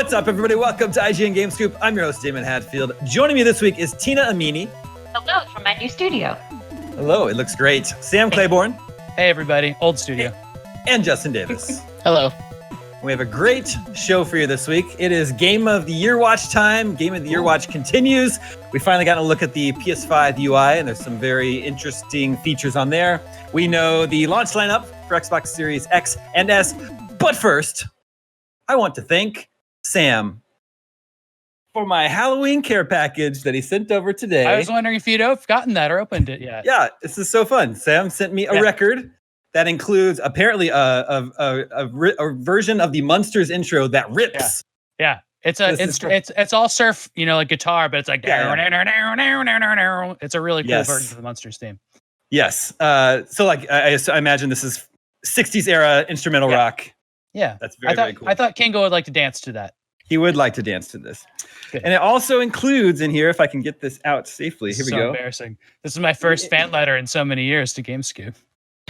What's up, everybody? Welcome to IGN Game Scoop. I'm your host, Daemon Hatfield. Joining me this week is Tina Amini. Hello from my new studio. Hello, it looks great. Sam Claiborn. Hey, everybody. Old studio. And Justin Davis. Hello. We have a great show for you this week. It is Game of the Year Watch time. Game of the Year Watch continues. We finally got a look at the PS5 UI, and there's some very interesting features on there. We know the launch lineup for Xbox Series X and S. But first, I want to thank Sam for my Halloween care package that he sent over today. I was wondering if you'd gotten that or opened it yet. Yeah, this is so fun. Sam sent me a record that includes apparently a version of the Munsters intro that rips. Yeah. It's all surf, like guitar, but it's like it's a really cool version of the Munsters theme. Yes. So like I imagine this is 60s era instrumental rock. Yeah. That's very cool. I thought Kingo would like to dance to that. He would like to dance to this. Good. And it also includes in here, if I can get this out safely. Here we go. Embarrassing. This is my first fan letter in so many years to GameScoop.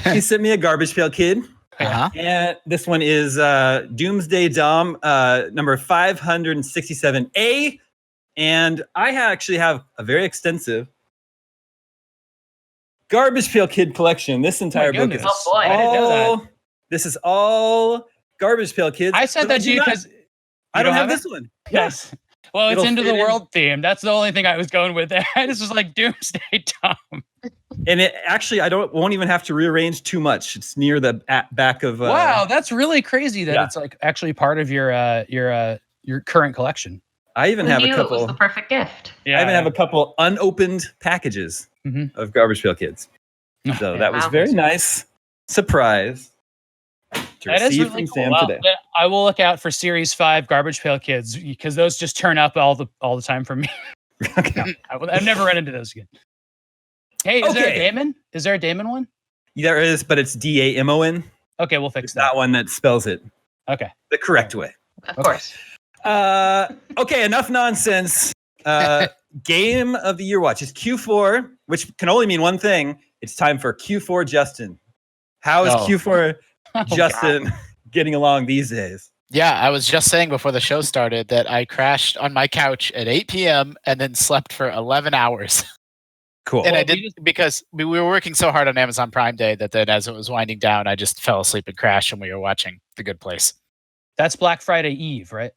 He sent me a Garbage Pail Kid. Uh-huh. And this one is Doomsday Dom, number 567A. And I actually have a very extensive Garbage Pail Kid collection. This entire book is I didn't know that. This is all Garbage Pail Kids. I sent that to you because I don't have this one. Yes. Well, it's into the world theme. That's the only thing I was going with there. This was like Doomsday Dom. And it actually, won't even have to rearrange too much. It's near the back of. Wow, that's really crazy that it's like actually part of your current collection. I even have a couple. It was the perfect gift. Yeah, I even have a couple unopened packages of Garbage Pail Kids. So that was very nice surprise to receive from Sam today. I will look out for Series 5 Garbage Pail Kids because those just turn up all the time for me. Okay. I've never run into those again. Hey, is there a Daemon? Is there a Daemon one? There is, but it's Damon. Okay, we'll fix that. That one that spells it. Okay. The correct way. Of course. Okay, enough nonsense. Game of the Year Watch is Q4, which can only mean one thing. It's time for Q4 Justin. How is Q4 Justin getting along these days? Yeah, I was just saying before the show started that I crashed on my couch at 8 p.m. and then slept for 11 hours. Cool. And I didn't because we were working so hard on Amazon Prime Day that then as it was winding down, I just fell asleep and crashed and we were watching The Good Place. That's Black Friday Eve, right?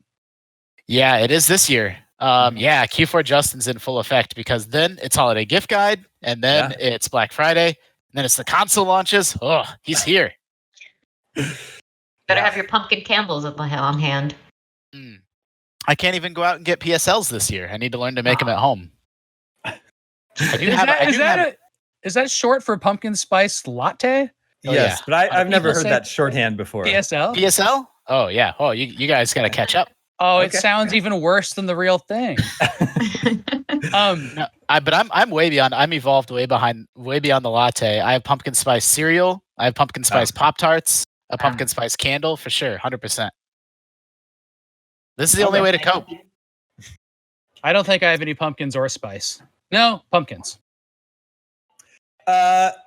Yeah, it is this year. Yeah, Q4 Justin's in full effect because then it's holiday gift guide and then it's Black Friday and then it's the console launches. Oh, he's here. Better have your pumpkin candles on hand. I can't even go out and get PSLs this year. I need to learn to make them at home. Is that short for pumpkin spice latte? Yes, but I've never heard that shorthand before. PSL? PSL? Oh, yeah. Oh, you guys got to catch up. Oh, it sounds even worse than the real thing. No, but I'm way beyond. I'm evolved way beyond the latte. I have pumpkin spice cereal. I have pumpkin spice Pop-Tarts. A pumpkin spice candle for sure, 100%. This is the only way to cope. I don't think I have any pumpkins or spice. No, pumpkins.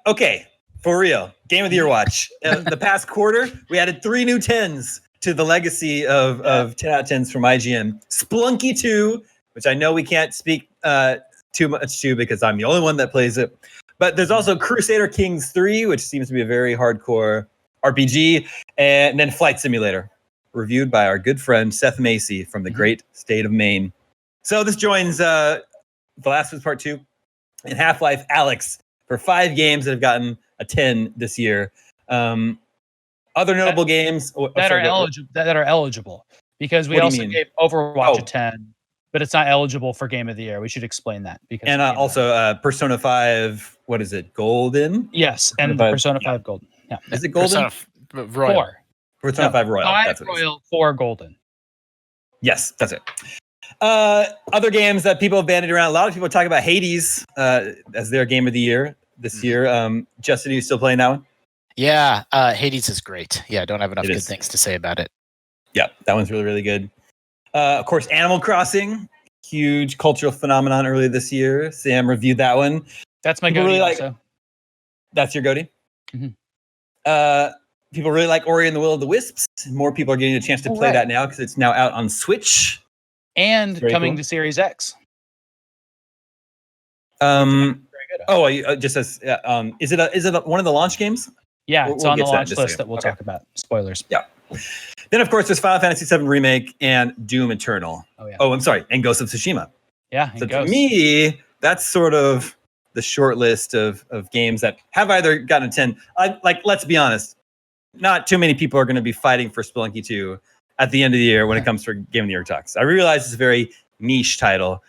Okay, for real. Game of the Year Watch. The past quarter, we added 3 new 10s to the legacy of 10 out of 10s from IGN. Splunky 2, which I know we can't speak too much to because I'm the only one that plays it. But there's also Crusader Kings 3, which seems to be a very hardcore RPG. And then Flight Simulator, reviewed by our good friend Seth Macy from the great state of Maine. So this joins The Last of Us Part 2 and Half-Life Alyx for 5 games that have gotten a 10 this year. Other notable games that are eligible because we also gave Overwatch a 10, but it's not eligible for Game of the Year. We should explain that because also Persona 5. What is it? Golden? Yes, and Persona 5 Golden. Yeah, is it Golden? Royal. Persona 5 Royal. 5 that's Royal, 4 Golden. Yes, that's it. Other games that people have bandied around. A lot of people talk about Hades as their Game of the Year this year. Justin, are you still playing that one? Yeah, Hades is great. Yeah, I don't have enough good things to say about it. Yeah, that one's really, really good. Of course, Animal Crossing, huge cultural phenomenon earlier this year. Sam reviewed that one. That's my GOTY. That's your GOTY? Mm-hmm. people really like Ori and the Will of the Wisps. More people are getting a chance to play that now because it's now out on Switch and coming to Series X. Just as is it one of the launch games? Yeah, it's on the launch list that we'll talk about. Spoilers. Yeah. Then of course there's Final Fantasy VII Remake and Doom Eternal. Oh yeah. Oh, I'm sorry, and Ghost of Tsushima. Yeah. So to me, that's sort of the short list of games that have either gotten a 10. Let's be honest, not too many people are going to be fighting for Spelunky 2 at the end of the year when it comes for Game of the Year talks. I realize it's a very niche title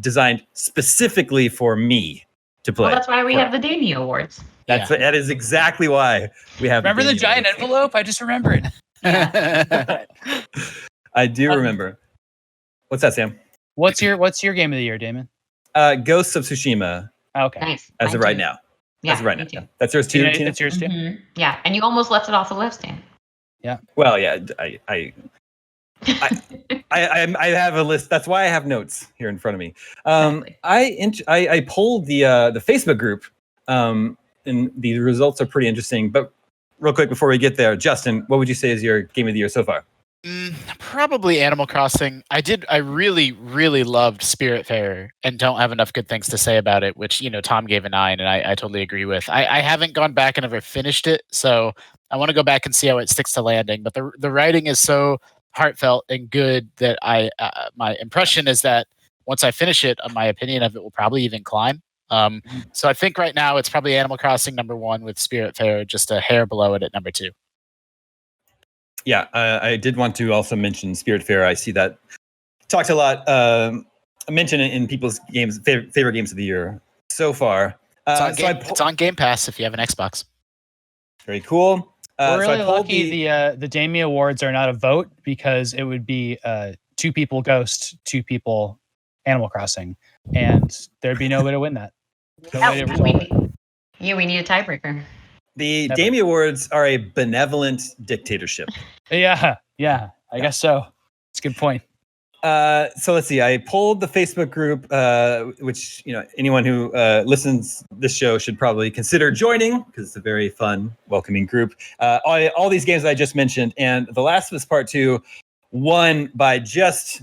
designed specifically for me to play. Well, that's why we have the Damie Awards. That is exactly why we have. Remember the giant envelope? I just remembered. Yeah. I do remember. What's that, Sam? What's your Game of the Year, Damon? Ghosts of Tsushima. Okay. Nice. As of right now. Yeah, as of right now. too. Yeah. That's yours too. That's yours too. Mm-hmm. Yeah, and you almost left it off the list, Dan. Yeah. Well, yeah. I have a list. That's why I have notes here in front of me. Exactly. I polled the Facebook group, and the results are pretty interesting. But real quick before we get there, Justin, what would you say is your Game of the Year so far? Probably Animal Crossing. I really, really loved Spiritfarer and don't have enough good things to say about it, which, Tom gave a 9 and I totally agree with. I haven't gone back and ever finished it, so I want to go back and see how it sticks to landing. But the writing is so heartfelt and good that my impression is that once I finish it, my opinion of it will probably even climb. So I think right now it's probably Animal Crossing number 1 with Spiritfarer just a hair below it at number 2. Yeah, I did want to also mention Spiritfarer. I see that talked a lot. Mentioned it in people's favorite games of the year so far. It's on Game Pass if you have an Xbox. Very cool. We're really lucky the Damie Awards are not a vote because it would be 2 people Ghost, 2 people Animal Crossing, and there'd be no way to win that. We need a tiebreaker. The Damie Awards are a benevolent dictatorship. Yeah, I guess so. It's a good point. So let's see. I polled the Facebook group, which anyone who listens to this show should probably consider joining because it's a very fun, welcoming group. All these games that I just mentioned, and The Last of Us Part 2 won by just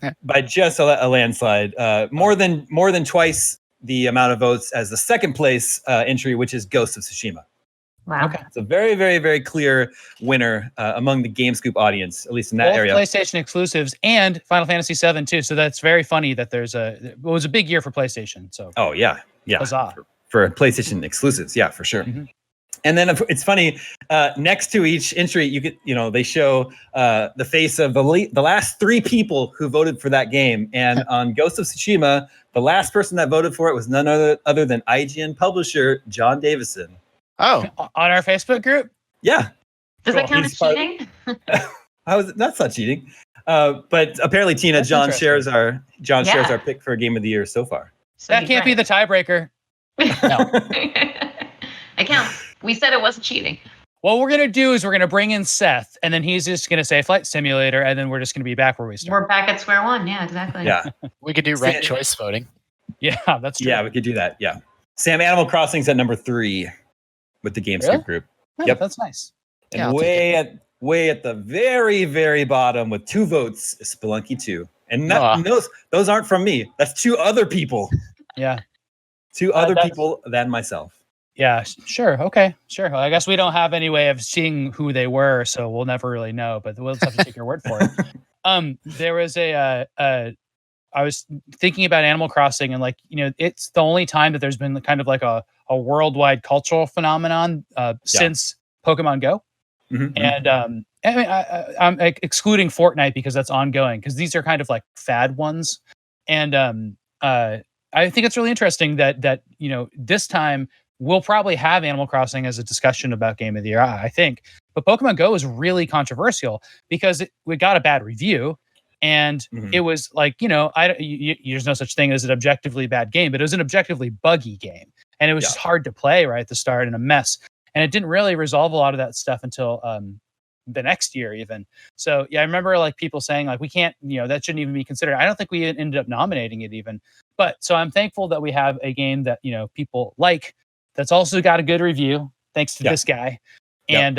a landslide, more than twice the amount of votes as the second place entry, which is Ghost of Tsushima. Wow. Okay. It's a very, very, very clear winner among the GameScoop audience, at least in that Both area. PlayStation exclusives and Final Fantasy VII too. So that's very funny that it was a big year for PlayStation. So yeah, huzzah. For PlayStation exclusives, yeah, for sure. Mm-hmm. And then it's funny. Next to each entry, they show the face of the last 3 people who voted for that game. And on Ghost of Tsushima, the last person that voted for it was none other than IGN publisher John Davison. Oh, on our Facebook group? Yeah. Does that count as cheating? That's not cheating. But apparently, Tina, John shares our pick for Game of the Year so far. So that can't be the tiebreaker. No. It counts. We said it wasn't cheating. What we're going to do is we're going to bring in Seth, and then he's just going to say Flight Simulator, and then we're just going to be back where we started. We're back at square one. Yeah, exactly. Yeah. We could do ranked choice voting. Yeah, that's true. Yeah, we could do that. Yeah. Sam, Animal Crossing's at number 3 with the GameScoop group. Oh, yep. That's nice. And way at the very, very bottom with 2 votes is Spelunky 2. And those aren't from me. That's 2 other people. Yeah. 2 other people than myself. Yeah, sure. Okay, sure. Well, I guess we don't have any way of seeing who they were, so we'll never really know, but we'll just have to take your word for it. There was I was thinking about Animal Crossing, and it's the only time that there's been kind of like a worldwide cultural phenomenon since Pokemon Go. Mm-hmm. And I'm excluding Fortnite because that's ongoing, because these are kind of like fad ones. And I think it's really interesting that this time we'll probably have Animal Crossing as a discussion about Game of the Year, I think. But Pokemon Go is really controversial because we got a bad review. And it was like, there's no such thing as an objectively bad game, but it was an objectively buggy game. And it was just hard to play right at the start and a mess. And it didn't really resolve a lot of that stuff until the next year even. So, yeah, I remember people saying we can't, that shouldn't even be considered. I don't think we ended up nominating it even. But so I'm thankful that we have a game that, people like, that's also got a good review, thanks to this guy. and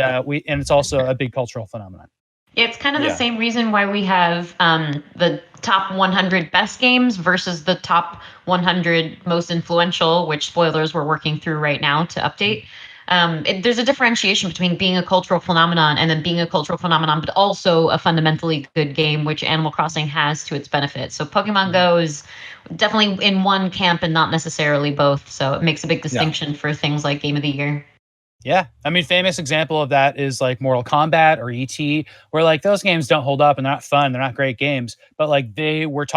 it's also a big cultural phenomenon. It's kind of the same reason why we have the top 100 best games versus the top 100 most influential, which spoilers we're working through right now to update. There's a differentiation between being a cultural phenomenon and then being a cultural phenomenon, but also a fundamentally good game, which Animal Crossing has to its benefit. So Pokemon Go is definitely in one camp and not necessarily both. So it makes a big distinction for things like Game of the Year. Yeah, I mean, famous example of that is like Mortal Kombat or ET, where like those games don't hold up and they're not fun, they're not great games, but like they were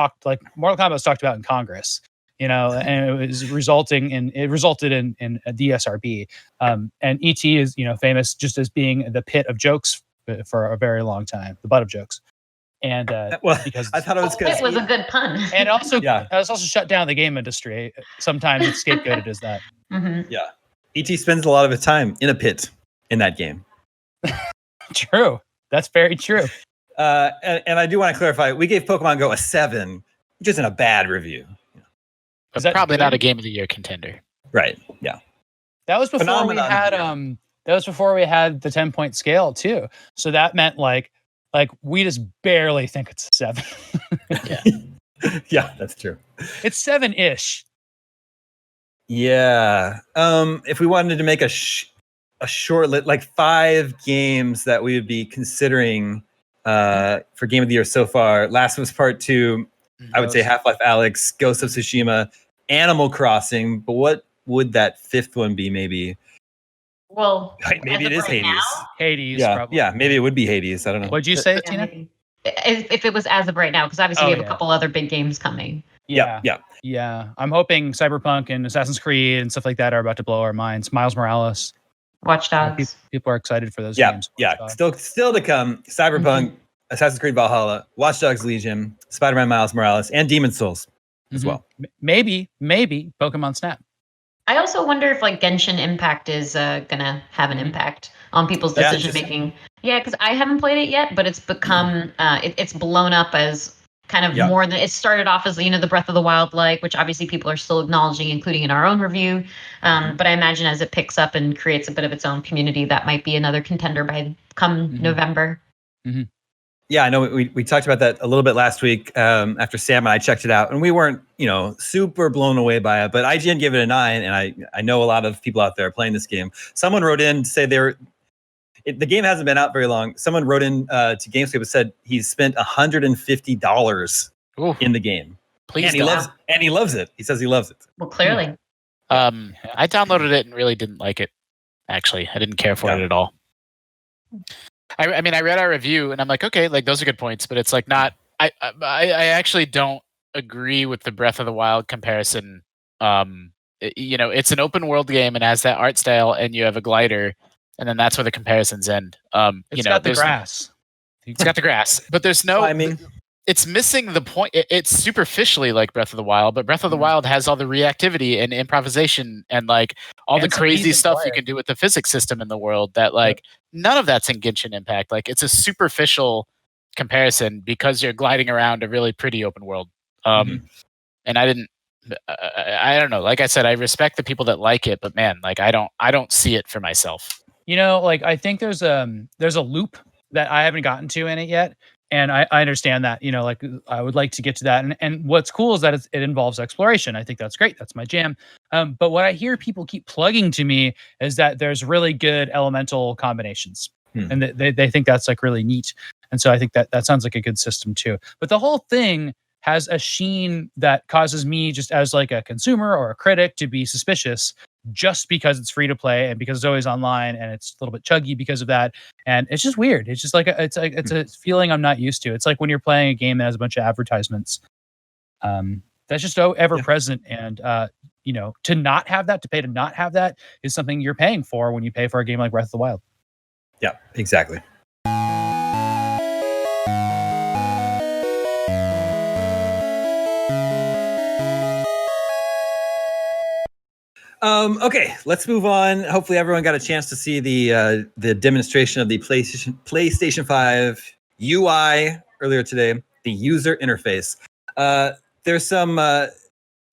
Mortal Kombat was talked about in Congress, and it resulted in a DSRB. And ET is famous just as being the pit of jokes for a very long time, the butt of jokes. And because I thought it was it was a good pun, and also it was also shut down the game industry. Sometimes it's scapegoated as that. Mm-hmm. Yeah. E.T. spends a lot of his time in a pit in that game. True. That's very true. And I do want to clarify, we gave Pokemon Go a 7, which isn't a bad review. But probably not a Game of the Year contender. Right. Yeah. That was before we had the 10-point scale too. So that meant like we just barely think it's a 7. Yeah, that's true. It's 7-ish. Yeah. If we wanted to make a short list, like 5 games that we would be considering for Game of the Year so far, Last of Us Part 2, I would say Half-Life Alyx, Ghost of Tsushima, Animal Crossing, but what would that 5th one be? Maybe it is Hades. Hades, yeah, probably. Yeah, maybe it would be Hades. I don't know. What'd you say, Tina? Maybe. If it was as of right now, because obviously we have a couple other big games coming. Yeah. I'm hoping Cyberpunk and Assassin's Creed and stuff like that are about to blow our minds. Miles Morales, Watch Dogs. People are excited for those games. Yeah, still to come. Cyberpunk, Assassin's Creed Valhalla, Watch Dogs Legion, Spider-Man Miles Morales, and Demon's Souls as well. Maybe Pokemon Snap. I also wonder if like Genshin Impact is gonna have an impact on people's decision making. Yeah, because I haven't played it yet, but it's become it's blown up as kind of more than it started off as the Breath of the Wild which obviously people are still acknowledging, including in our own review. But I imagine as it picks up and creates a bit of its own community, that might be another contender by November. Mm-hmm. Yeah, I know we talked about that a little bit last week after Sam and I checked it out, and we weren't super blown away by it, but IGN gave it a 9, and I know a lot of people out there are playing this game. Someone wrote in to say the game hasn't been out very long. Someone wrote in to GameScope and said he's spent $150 in the game. Please, and he loves it. He says he loves it. Well, clearly. I downloaded it and really didn't like it. Actually, I didn't care for it at all. I mean, I read our review and I'm like, okay, like those are good points, but it's like not. I actually don't agree with the Breath of the Wild comparison. It's an open world game and has that art style, and you have a glider. And then that's where the comparisons end. It's got the grass. It's got the grass, but there's no. I mean, it's missing the point. It's superficially like Breath of the Wild, but Breath of the Wild has all the reactivity and improvisation and like all the crazy stuff you can do with the physics system in the world. That none of that's in Genshin Impact. Like it's a superficial comparison because you're gliding around a really pretty open world. And I don't know. Like I said, I respect the people that like it, but man, like I don't see it for myself. I think there's a loop that I haven't gotten to in it yet. And I understand that, I would like to get to that. And what's cool is that it involves exploration. I think that's great. That's my jam. But what I hear people keep plugging to me is that there's really good elemental combinations. And they think that's like really neat. And so I think that sounds like a good system too. But the whole thing has a sheen that causes me just as like a consumer or a critic to be suspicious just because it's free to play and because it's always online and it's a little bit chuggy because of that. And it's just weird. It's just it's a feeling I'm not used to. It's like when you're playing a game that has a bunch of advertisements. That's just so ever present. And, to not have that, to pay to not have that is something you're paying for when you pay for a game like Breath of the Wild. Yeah, exactly. Okay, let's move on. Hopefully everyone got a chance to see the demonstration of the PlayStation 5 UI earlier today, the user interface. There's some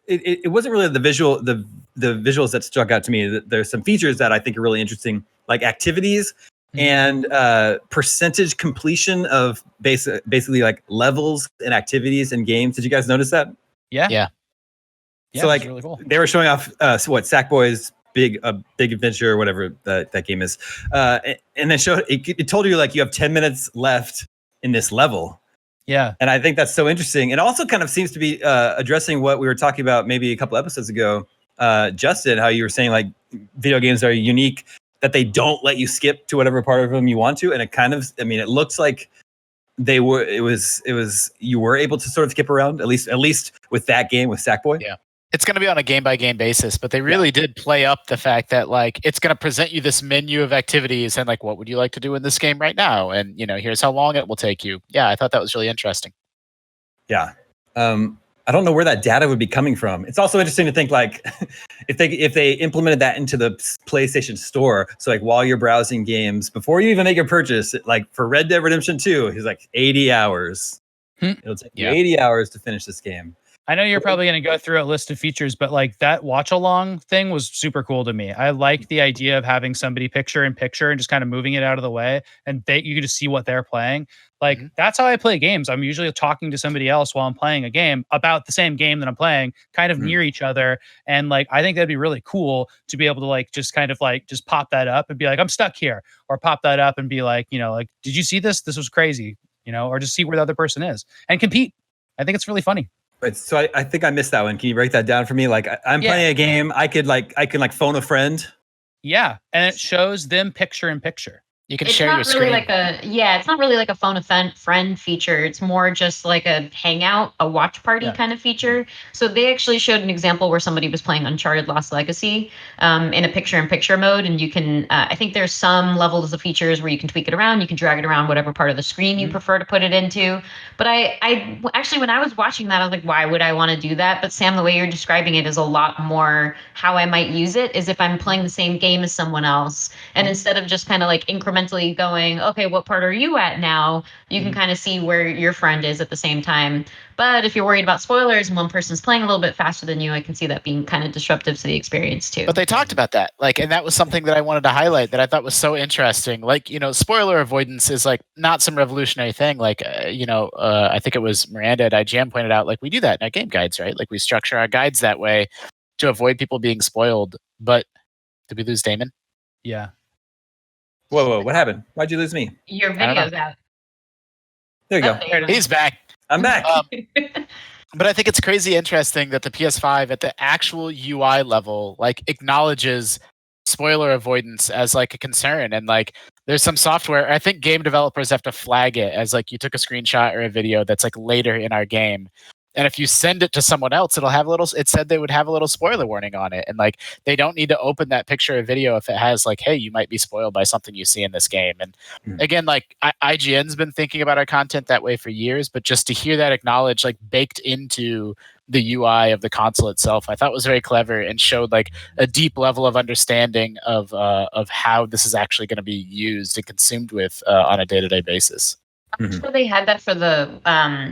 it wasn't really the visuals that struck out to me. There's some features that I think are really interesting, like activities. and percentage completion of basically like levels and activities in games. Did you guys notice that? Yeah. So like really cool. they were showing off Sackboy's big adventure or whatever that game is, and then it told you like you have 10 minutes left in this level. Yeah. And I think that's so interesting. And also kind of seems to be addressing what we were talking about maybe a couple episodes ago, Justin, how you were saying like video games are unique, that they don't let you skip to whatever part of them you want to. And it kind of, I mean, it looks like you were able to sort of skip around, at least with that game with Sackboy. Yeah. It's going to be on a game-by-game basis, but they really did play up the fact that, like, it's going to present you this menu of activities and, like, what would you like to do in this game right now? And, you know, here's how long it will take you. Yeah, I thought that was really interesting. Yeah. I don't know where that data would be coming from. It's also interesting to think, like, if they implemented that into the PlayStation Store, so, like, while you're browsing games, before you even make your purchase, like, for Red Dead Redemption 2, he's like, 80 hours. It'll take you 80 hours to finish this game. I know you're probably going to go through a list of features, but like that watch along thing was super cool to me. I like the idea of having somebody picture in picture and just kind of moving it out of the way, and you can just see what they're playing. Like that's how I play games. I'm usually talking to somebody else while I'm playing a game about the same game that I'm playing, kind of near each other. And like I think that'd be really cool to be able to like just kind of like just pop that up and be like, I'm stuck here, or pop that up and be like, you know, like, did you see this? This was crazy, you know, or just see where the other person is and compete. I think it's really funny. So I think I missed that one. Can you break that down for me? Like I'm playing a game. I can phone a friend. Yeah, and it shows them picture in picture. You can share your screen. It's not really like a phone a friend feature. It's more just like a hangout, a watch party kind of feature. So they actually showed an example where somebody was playing Uncharted Lost Legacy in a picture-in-picture mode. And you can, I think there's some levels of features where you can tweak it around. You can drag it around whatever part of the screen you prefer to put it into. But I actually, when I was watching that, I was like, why would I want to do that? But Sam, the way you're describing it is a lot more how I might use it is if I'm playing the same game as someone else. And instead of just kind of like incrementally going, okay, what part are you at now? You can kind of see where your friend is at the same time. But if you're worried about spoilers and one person's playing a little bit faster than you, I can see that being kind of disruptive to the experience too. But they talked about that, like, and that was something that I wanted to highlight that I thought was so interesting. Like, you know, spoiler avoidance is like not some revolutionary thing. Like, I think it was Miranda at IGN pointed out, like, we do that in our game guides, right? Like, we structure our guides that way to avoid people being spoiled. But did we lose Damon? Yeah. Whoa, what happened? Why'd you lose me? Your video's out. There you go. He's back. I'm back. But I think it's crazy interesting that the PS5 at the actual UI level, like, acknowledges spoiler avoidance as like a concern. And like, there's some software, I think game developers have to flag it as like, you took a screenshot or a video that's like later in our game. And if you send it to someone else, it said they would have a little spoiler warning on it. And like, they don't need to open that picture or video if it has like, hey, you might be spoiled by something you see in this game. And again, like IGN's been thinking about our content that way for years, but just to hear that acknowledged, like baked into the UI of the console itself, I thought was very clever and showed like a deep level of understanding of how this is actually going to be used and consumed with on a day-to-day basis. I'm sure they had that for the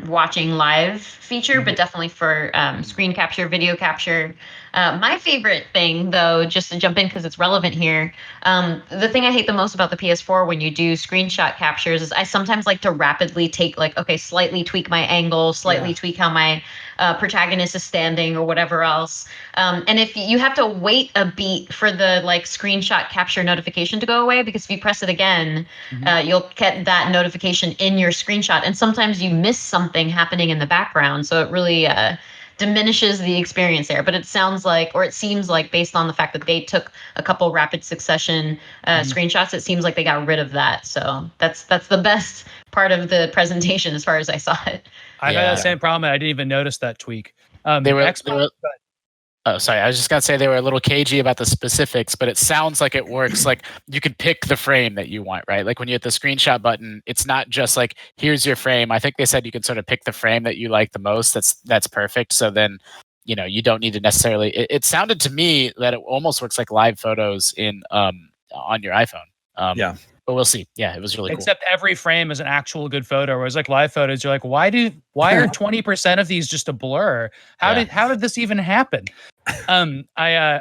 watching live feature, but definitely for screen capture, video capture. My favorite thing, though, just to jump in because it's relevant here, the thing I hate the most about the PS4 when you do screenshot captures is I sometimes like to rapidly take, like, okay, slightly tweak my angle, slightly tweak how my protagonist is standing or whatever else. And if you have to wait a beat for the like screenshot capture notification to go away, because if you press it again, you'll get that notification in your screenshot. And sometimes you miss something happening in the background. So it really diminishes the experience there. But it sounds like, or it seems like, based on the fact that they took a couple rapid succession screenshots, it seems like they got rid of that. So that's the best part of the presentation as far as I saw it. I had that same problem. I didn't even notice that tweak. They were oh, sorry. I was just going to say they were a little cagey about the specifics, but it sounds like it works. Like, you can pick the frame that you want, right? Like, when you hit the screenshot button, it's not just like, here's your frame. I think they said you can sort of pick the frame that you like the most. That's perfect. So then, you know, you don't need to necessarily, it sounded to me that it almost works like live photos in, on your iPhone. But we'll see. Yeah, it was really cool. Except every frame is an actual good photo. Whereas like live photos, you're like, why are 20% of these just a blur? How did this even happen? I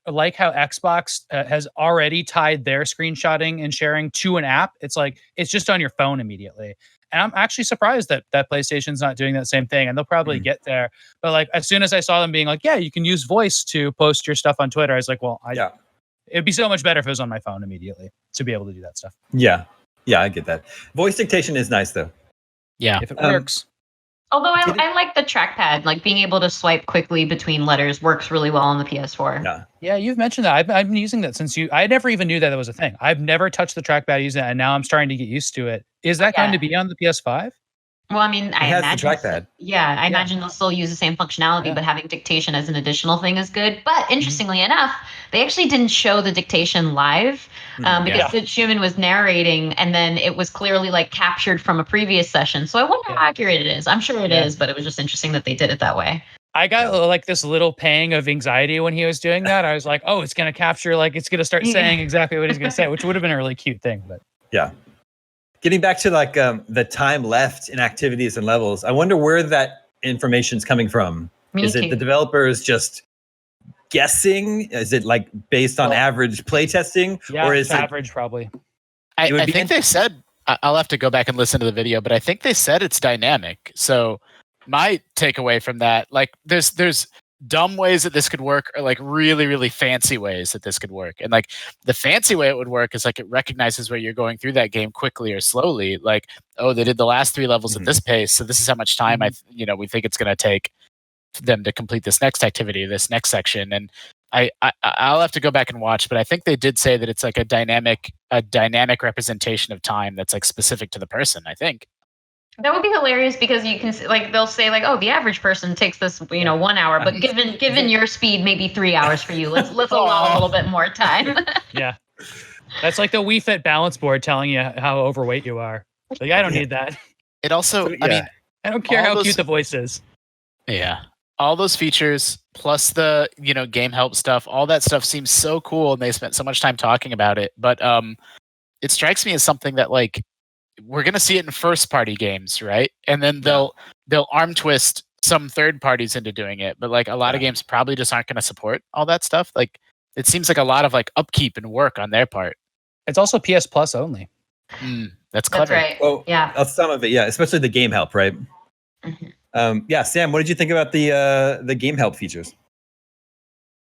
like how Xbox has already tied their screenshotting and sharing to an app. It's like it's just on your phone immediately. And I'm actually surprised that PlayStation's not doing that same thing. And they'll probably get there. But like as soon as I saw them being like, yeah, you can use voice to post your stuff on Twitter, I was like, well, it'd be so much better if it was on my phone immediately to be able to do that stuff. Yeah, I get that. Voice dictation is nice though. Yeah, if it works. Although I like the trackpad, like being able to swipe quickly between letters works really well on the PS4. Yeah, you've mentioned that. I've been using that since I never even knew that was a thing. I've never touched the trackpad using it, and now I'm starting to get used to it. Is that going to be on the PS5? Well, I mean, I imagine the trackpad. I imagine they'll still use the same functionality, but having dictation as an additional thing is good. But interestingly enough, they actually didn't show the dictation live because Tsushima was narrating, and then it was clearly like captured from a previous session. So I wonder how accurate it is. I'm sure it is, but it was just interesting that they did it that way. I got like this little pang of anxiety when he was doing that. I was like, oh, it's going to capture, like it's going to start saying exactly what he's going to say, which would have been a really cute thing. But yeah. Getting back to like the time left in activities and levels, I wonder where that information's coming from. Is it the developers just guessing? Is it like based on average playtesting? Yeah, or is it average probably? I think they said, I'll have to go back and listen to the video, but I think they said it's dynamic. So my takeaway from that, like there's dumb ways that this could work, or like really, really fancy ways that this could work. And like the fancy way it would work is like it recognizes where you're going through that game quickly or slowly. Like, oh, they did the last 3 levels at this pace, so this is how much time we think it's going to take them to complete this next activity, this next section. And I'll have to go back and watch, but I think they did say that it's like a dynamic representation of time that's like specific to the person, I think. That would be hilarious because you can like they'll say like, oh, the average person takes this 1 hour, but given your speed, maybe 3 hours for you. Let's allow a little bit more time. Yeah, that's like the Wii Fit balance board telling you how overweight you are. Like I don't need that. It also, I mean, I don't care how cute the voice is. Yeah, all those features plus the game help stuff, all that stuff seems so cool, and they spent so much time talking about it. But it strikes me as something that like, we're going to see it in first party games, right? And then they'll arm twist some third parties into doing it. But like a lot of games probably just aren't going to support all that stuff. Like it seems like a lot of like upkeep and work on their part. It's also PS Plus only. That's clever. That's right. Well, yeah. Some of it, especially the game help, right? Sam, what did you think about the game help features?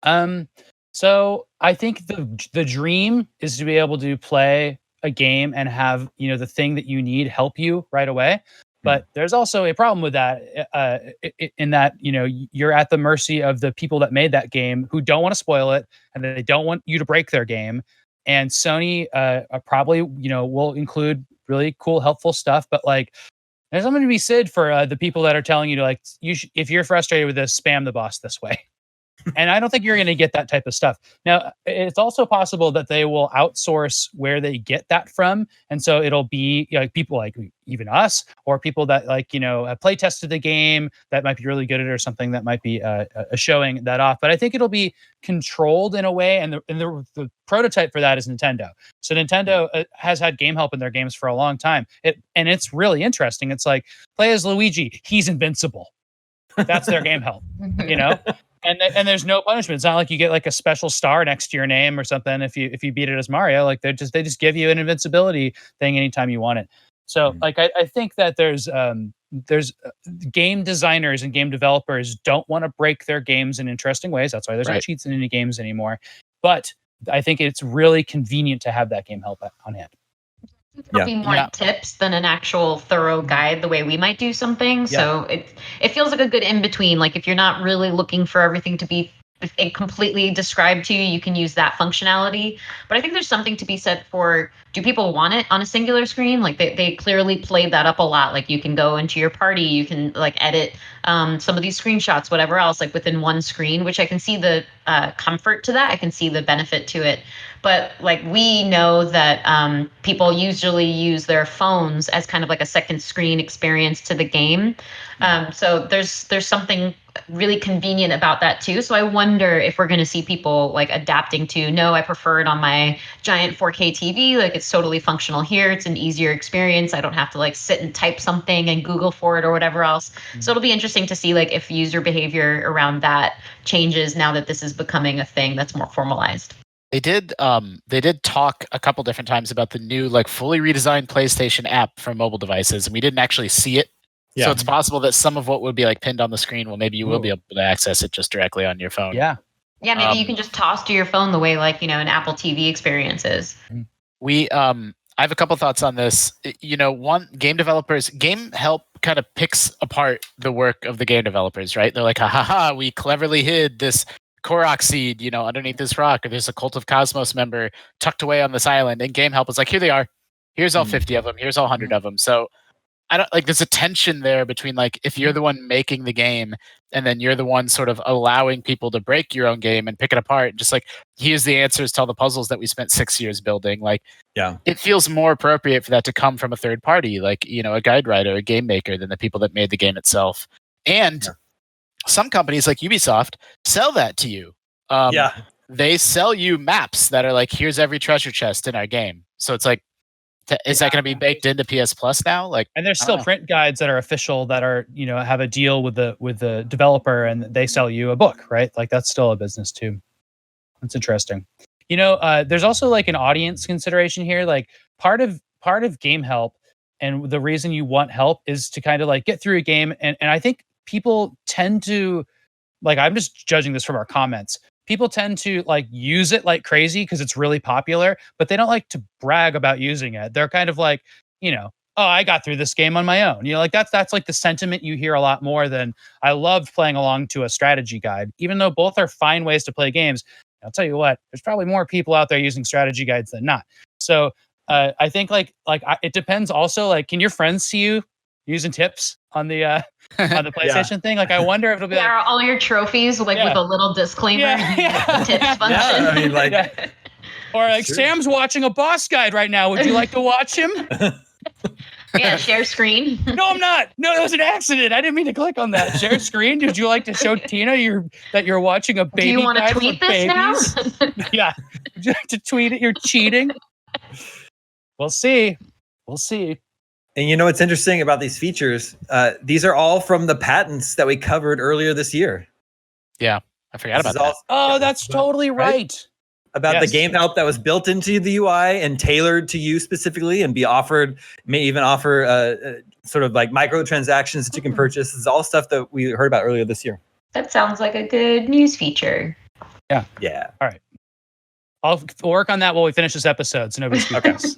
So I think the dream is to be able to play a game and have the thing that you need help you right away. But there's also a problem with that in that you're at the mercy of the people that made that game who don't want to spoil it and they don't want you to break their game. And Sony probably will include really cool helpful stuff, but like there's something to be said for the people that are telling you to like if you're frustrated with this, spam the boss this way. And I don't think you're going to get that type of stuff. Now, it's also possible that they will outsource where they get that from. And so it'll be people like even us or people that have play tested the game that might be really good at it or something that might be showing that off. But I think it'll be controlled in a way. And the prototype for that is Nintendo. So Nintendo has had game help in their games for a long time. And it's really interesting. It's like, play as Luigi. He's invincible. That's their game help, And there's no punishment. It's not like you get like a special star next to your name or something if you beat it as Mario. Like they just give you an invincibility thing anytime you want it. So like I think that there's game designers and game developers don't want to break their games in interesting ways. That's why there's no cheats in any games anymore. But I think it's really convenient to have that game help on hand. There'll be more tips than an actual thorough guide the way we might do something. So it feels like a good in between. Like if you're not really looking for everything to be completely described to you, you can use that functionality. But I think there's something to be said for, do people want it on a singular screen? Like they clearly played that up a lot. Like you can go into your party, you can like edit some of these screenshots, whatever else, like within one screen, which I can see the comfort to that. I can see the benefit to it. But like we know that people usually use their phones as kind of like a second screen experience to the game. So there's something really convenient about that too. So I wonder if we're going to see people like adapting to, no, I prefer it on my giant 4K TV. Like it's totally functional here. It's an easier experience. I don't have to like sit and type something and Google for it or whatever else. So it'll be interesting to see like if user behavior around that changes now that this is becoming a thing that's more formalized. They did talk a couple different times about the new like fully redesigned PlayStation app for mobile devices, and we didn't actually see it. Yeah. So it's possible that some of what would be like pinned on the scrine, well, maybe you will be able to access it just directly on your phone. Yeah. Yeah, maybe you can just toss to your phone the way like, an Apple TV experience is. I have a couple thoughts on this. One, game developers, Game Help kind of picks apart the work of the game developers, right? They're like, ha, we cleverly hid this Korok seed, underneath this rock, or there's a Cult of Cosmos member tucked away on this island. And Game Help is like, here they are. Here's all 50 of them. Here's all 100 of them. So I don't like, there's a tension there between like, if you're the one making the game and then you're the one sort of allowing people to break your own game and pick it apart, and just like, here's the answers to all the puzzles that we spent 6 years building. Like, Yeah. it feels more appropriate for that to come from a third party, like, a guide writer, a game maker, than the people that made the game itself. And some companies like Ubisoft sell that to you. They sell you maps that are like, here's every treasure chest in our game. So it's like, is that going to be baked into PS Plus now? Like, And there's still print guides that are official that are, have a deal with the developer, and they sell you a book, right? Like that's still a business too. That's interesting. There's also like an audience consideration here. Like part of Game Help, and the reason you want help is to kind of like get through a game. And I think people tend to, like, I'm just judging this from our comments. People tend to like use it like crazy because it's really popular, but they don't like to brag about using it. They're kind of like, oh, I got through this game on my own. Like that's like the sentiment you hear a lot more than I loved playing along to a strategy guide, even though both are fine ways to play games. I'll tell you what, there's probably more people out there using strategy guides than not. So I think it depends also, like, can your friends see you using tips on the PlayStation thing? Like, I wonder if it'll be like all your trophies with a little disclaimer, tips function. Yeah, I mean, like, or like, Sam's watching a boss guide right now. Would you like to watch him? Yeah, share screen. No, I'm not. No, that was an accident. I didn't mean to click on that. Share screen. Would you like to show Tina that you're watching a baby? Do you want to tweet this now? Yeah. Would you like to tweet it? You're cheating. We'll see. And what's interesting about these features? These are all from the patents that we covered earlier this year. Yeah, I forgot about that. That's totally right. About the Game Help that was built into the UI and tailored to you specifically, and may even offer sort of like microtransactions that you can purchase. This is all stuff that we heard about earlier this year. That sounds like a good news feature. Yeah. Yeah. All right. I'll work on that while we finish this episode, so nobody speaks.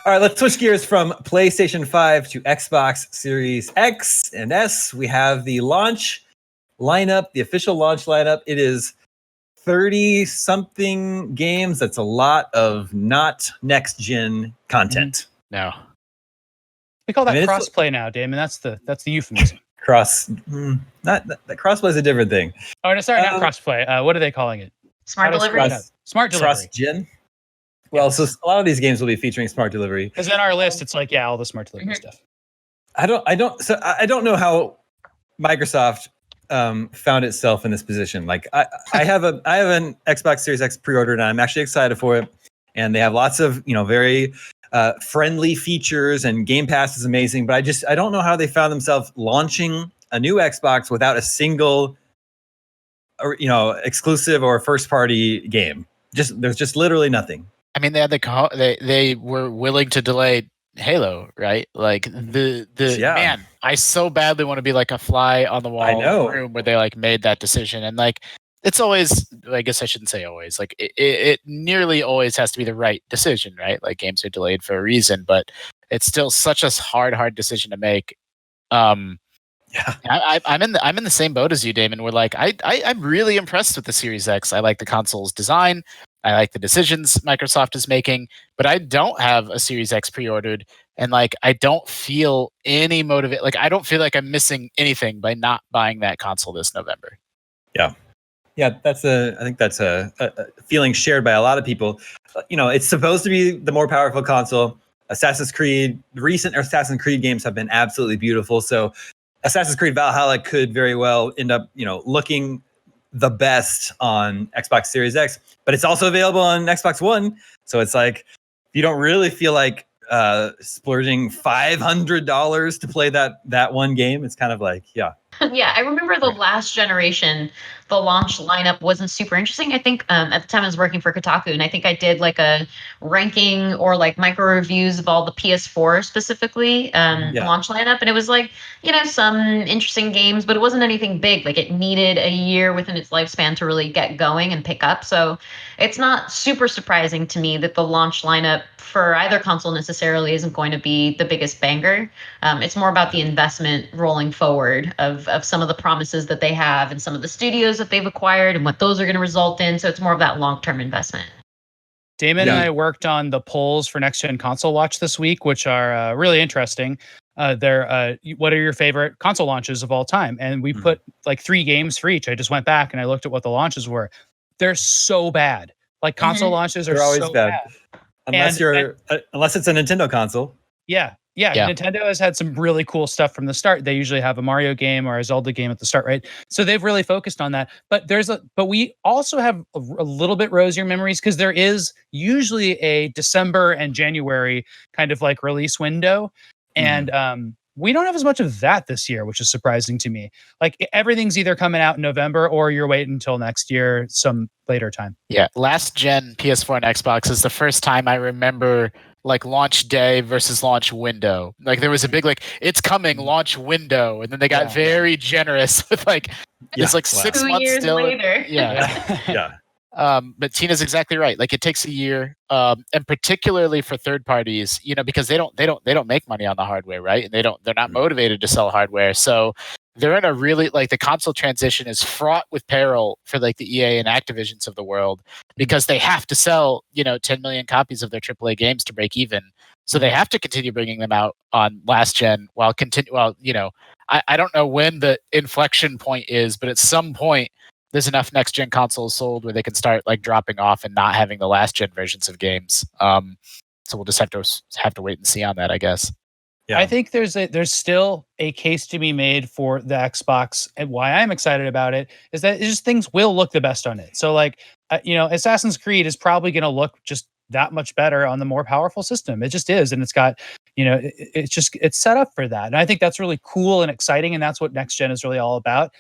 All right, let's switch gears from PlayStation 5 to Xbox Series X and S. We have the launch lineup, the official launch lineup. It is 30-something games. That's a lot of not next-gen content. No. We call that crossplay now, Damon. That's the euphemism. Crossplay is a different thing. Oh, no, sorry, not crossplay. What are they calling it? Smart delivery. Smart delivery. Cross-gen? Well, so a lot of these games will be featuring smart delivery. Because in our list, it's like, all the smart delivery stuff. I don't know how Microsoft found itself in this position. Like, I have an Xbox Series X pre-ordered, and I'm actually excited for it. And they have lots of very friendly features, and Game Pass is amazing. But I don't know how they found themselves launching a new Xbox without a single, exclusive or first party game. There's just literally nothing. I mean, they were willing to delay Halo, right? Like man, I so badly want to be like a fly on the wall room where they like made that decision. And like, it's always, I guess I shouldn't say always, like it nearly always has to be the right decision, right? Like games are delayed for a reason, but it's still such a hard decision to make. I'm in the same boat as you, Damon. We're like, I'm really impressed with the Series X. I like the console's design. I like the decisions Microsoft is making, but I don't have a Series X pre-ordered, and like I don't feel any motivate. Like I don't feel like I'm missing anything by not buying that console this November. Yeah, I think that's a feeling shared by a lot of people. It's supposed to be the more powerful console. The recent Assassin's Creed games have been absolutely beautiful. So Assassin's Creed Valhalla could very well end up, looking the best on Xbox Series X, but it's also available on Xbox One. So it's like, if you don't really feel like splurging $500 to play that one game, it's kind of like, yeah. Yeah, I remember the last generation, the launch lineup wasn't super interesting. I think at the time I was working for Kotaku, and I think I did like a ranking or like micro reviews of all the PS4 specifically launch lineup, and it was like, some interesting games, but it wasn't anything big. Like it needed a year within its lifespan to really get going and pick up. So it's not super surprising to me that the launch lineup for either console necessarily isn't going to be the biggest banger. It's more about the investment rolling forward of some of the promises that they have and some of the studios that they've acquired and what those are going to result in. So it's more of that long-term investment. Damon and I worked on the polls for Next Gen Console Watch this week, which are really interesting. They're what are your favorite console launches of all time? And we put like 3 games for each. I just went back and I looked at what the launches were. They're so bad. Like console launches are always so bad. Unless it's a Nintendo console. Yeah. Nintendo has had some really cool stuff from the start. They usually have a Mario game or a Zelda game at the start, right? So they've really focused on that. But we also have a little bit rosier memories because there is usually a December and January kind of like release window. And we don't have as much of that this year, which is surprising to me. Like everything's either coming out in November or you're waiting until next year, some later time. Yeah, last gen PS4 and Xbox is the first time I remember like launch day versus launch window. Like there was a big it's coming launch window, and then they got very generous with it's like 6 2 months years still. later. Yeah. But Tina's exactly right. Like it takes a year, and particularly for third parties, because they don't make money on the hardware, right? And they're not motivated to sell hardware. So they're in a really the console transition is fraught with peril for the EA and Activisions of the world, because they have to sell 10 million copies of their AAA games to break even. So they have to continue bringing them out on last gen I don't know when the inflection point is, but at some point there's enough next gen consoles sold where they can start dropping off and not having the last gen versions of games. So we'll just have to wait and see on that, I guess. Yeah. I think there's still a case to be made for the Xbox, and why I'm excited about it is that things will look the best on it. So Assassin's Creed is probably going to look just that much better on the more powerful system. It just is, and it's got it's set up for that, and I think that's really cool and exciting, and that's what next gen is really all about.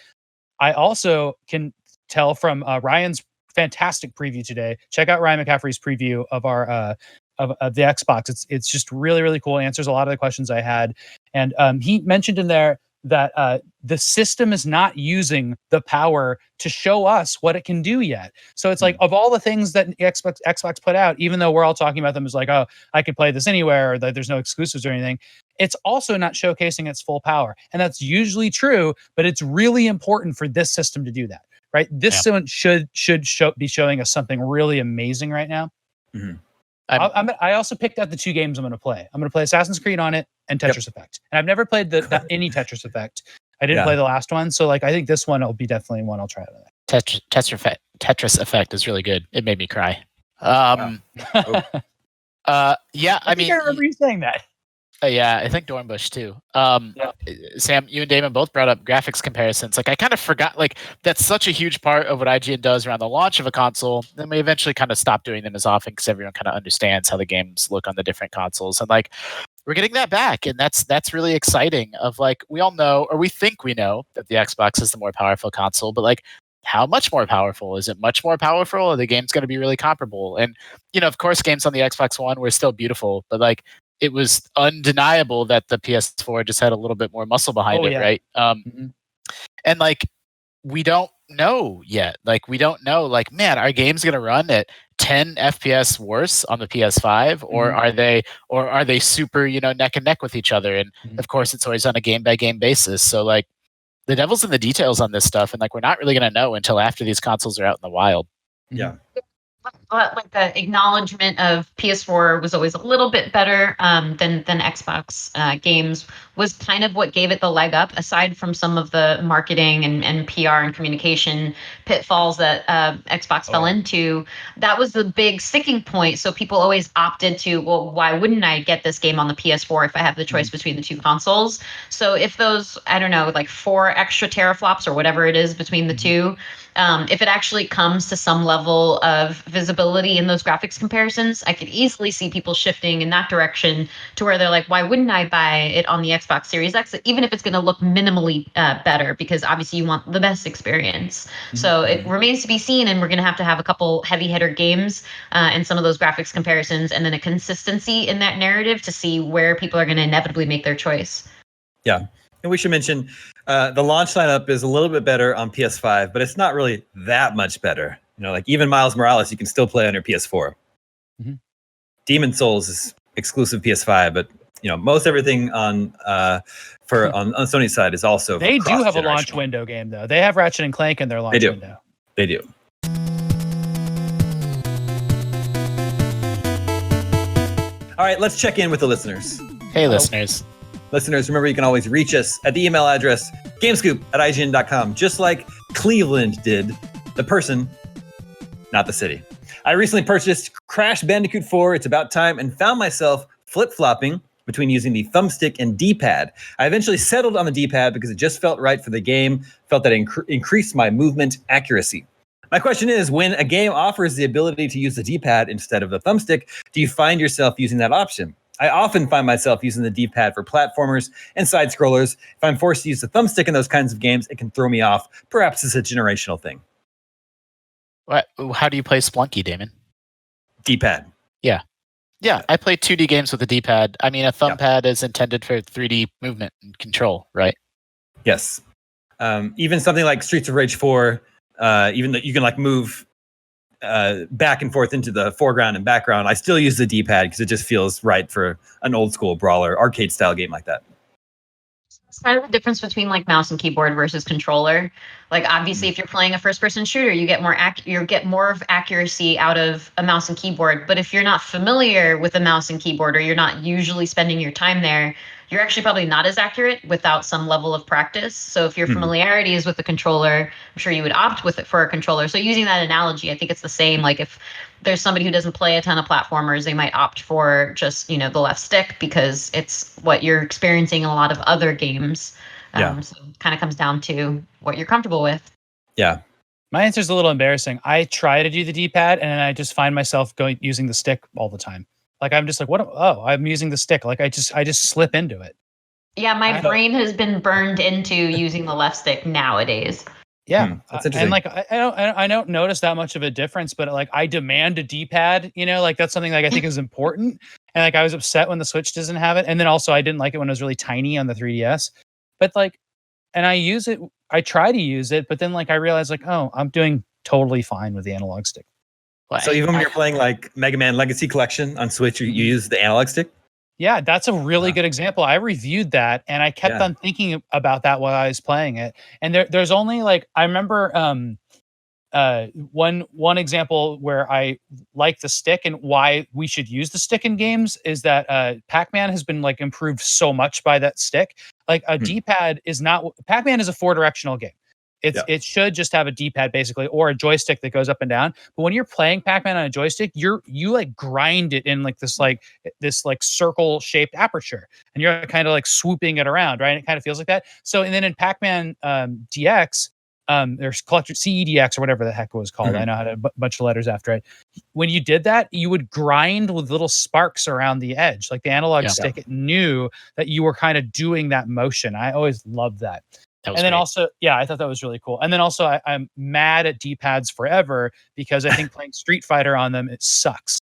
I also can tell from Ryan's fantastic preview today. Check out Ryan McCaffrey's preview of our of the Xbox. It's just really, really cool. It answers a lot of the questions I had. And he mentioned in there that the system is not using the power to show us what it can do yet. So it's like, of all the things that Xbox put out, even though we're all talking about them as like, oh, I could play this anywhere, or that there's no exclusives or anything, it's also not showcasing its full power. And that's usually true, but it's really important for this system to do that, right? This system should be showing us something really amazing right now. Mm-hmm. I also picked out the 2 games I'm going to play. I'm going to play Assassin's Creed on it and Tetris Effect. And I've never played any Tetris Effect. I didn't play the last one, so I think this one will be definitely one I'll try out. Tetris Effect is really good. It made me cry. I mean, I remember you saying that. Yeah, I think Dornbush too. Sam, you and Damon both brought up graphics comparisons. I kind of forgot, that's such a huge part of what IGN does around the launch of a console. Then we eventually kind of stop doing them as often because everyone kind of understands how the games look on the different consoles. And we're getting that back, and that's really exciting. Of we all know, or we think we know, that the Xbox is the more powerful console, but how much more powerful? Is it much more powerful? Or the game's going to be really comparable? And of course, games on the Xbox One were still beautiful, but it was undeniable that the PS4 just had a little bit more muscle behind it, right? And we don't know yet. We don't know, man, are games going to run at 10 FPS worse on the PS5, or are they super, neck and neck with each other? And of course, it's always on a game by game basis. So the devil's in the details on this stuff, and we're not really going to know until after these consoles are out in the wild. Yeah. like the acknowledgement of PS4 was always a little bit better than Xbox games was kind of what gave it the leg up, aside from some of the marketing and PR and communication pitfalls that Xbox fell into. That was the big sticking point. So people always opted to, well, why wouldn't I get this game on the PS4 if I have the choice between the two consoles? So if those, I don't know, like 4 extra teraflops or whatever it is between the two, if it actually comes to some level of visibility in those graphics comparisons, I could easily see people shifting in that direction to where they're like, why wouldn't I buy it on the Xbox Series X, even if it's going to look minimally better, because obviously you want the best experience. So it remains to be seen, and we're going to have a couple heavy hitter games and some of those graphics comparisons, and then a consistency in that narrative to see where people are going to inevitably make their choice. Yeah. And we should mention the launch lineup is a little bit better on PS5, but it's not really that much better. Like even Miles Morales, you can still play on your PS4. Demon Souls is exclusive PS5, but most everything on Sony's side is also. They do have a launch window game though. They have Ratchet and Clank in their launch window. They do. All right, let's check in with the listeners. Hey, listeners. Listeners, remember you can always reach us at the email address gamescoop@ign.com, just like Cleveland did. The person, not the city. I recently purchased Crash Bandicoot 4, It's About Time, and found myself flip-flopping between using the thumbstick and D-pad. I eventually settled on the D-pad because it just felt right for the game, felt that it increased my movement accuracy. My question is, when a game offers the ability to use the D-pad instead of the thumbstick, do you find yourself using that option? I often find myself using the D-pad for platformers and side-scrollers. If I'm forced to use the thumbstick in those kinds of games, it can throw me off. Perhaps it's a generational thing. What? How do you play Splunky, Damon? D-pad. Yeah, I play 2D games with a D-pad. I mean, a thumb pad is intended for 3D movement and control, right? Yes. Even something like Streets of Rage 4, even though you can move back and forth into the foreground and background, I still use the D-pad because it just feels right for an old school brawler, arcade style game like that. It's kind of the difference between mouse and keyboard versus controller. Obviously, if you're playing a first-person shooter, you get more of accuracy out of a mouse and keyboard. But if you're not familiar with a mouse and keyboard, or you're not usually spending your time there, you're actually probably not as accurate without some level of practice. So if your familiarity is with the controller, I'm sure you would opt with it for a controller. So using that analogy, I think it's the same. If there's somebody who doesn't play a ton of platformers, they might opt for just, the left stick because it's what you're experiencing in a lot of other games. So it kind of comes down to what you're comfortable with. Yeah. My answer is a little embarrassing. I try to do the D-pad and then I just find myself using the stick all the time. I'm just what? Oh, I'm using the stick. I just slip into it. Yeah, my brain has been burned into using the left stick nowadays. Yeah, that's interesting. And I don't notice that much of a difference, but I demand a D-pad. That's something I think is important. And I was upset when the Switch doesn't have it, and then also I didn't like it when it was really tiny on the 3DS. But and I use it. I try to use it, but then I realize oh, I'm doing totally fine with the analog stick. So even when you're playing Mega Man Legacy Collection on Switch, you use the analog stick? Yeah, that's a really good example. I reviewed that and I kept on thinking about that while I was playing it. And there's only I remember one example where I like the stick and why we should use the stick in games is that Pac-Man has been improved so much by that stick. A D-pad is not. Pac-Man is a 4-directional game. It should just have a D-pad basically, or a joystick that goes up and down. But when you're playing Pac-Man on a joystick, you grind it in this circle shaped aperture, and you're kind of swooping it around, right? It kind of feels like that. So and then in Pac-Man DX, there's Collector CEDX or whatever the heck it was called. I know how to bunch of letters after it. When you did that, you would grind with little sparks around the edge, the analog stick. It knew that you were kind of doing that motion. I always loved that. And then also, I thought that was really cool. And then also, I'm mad at D-pads forever because I think playing Street Fighter on them, it sucks.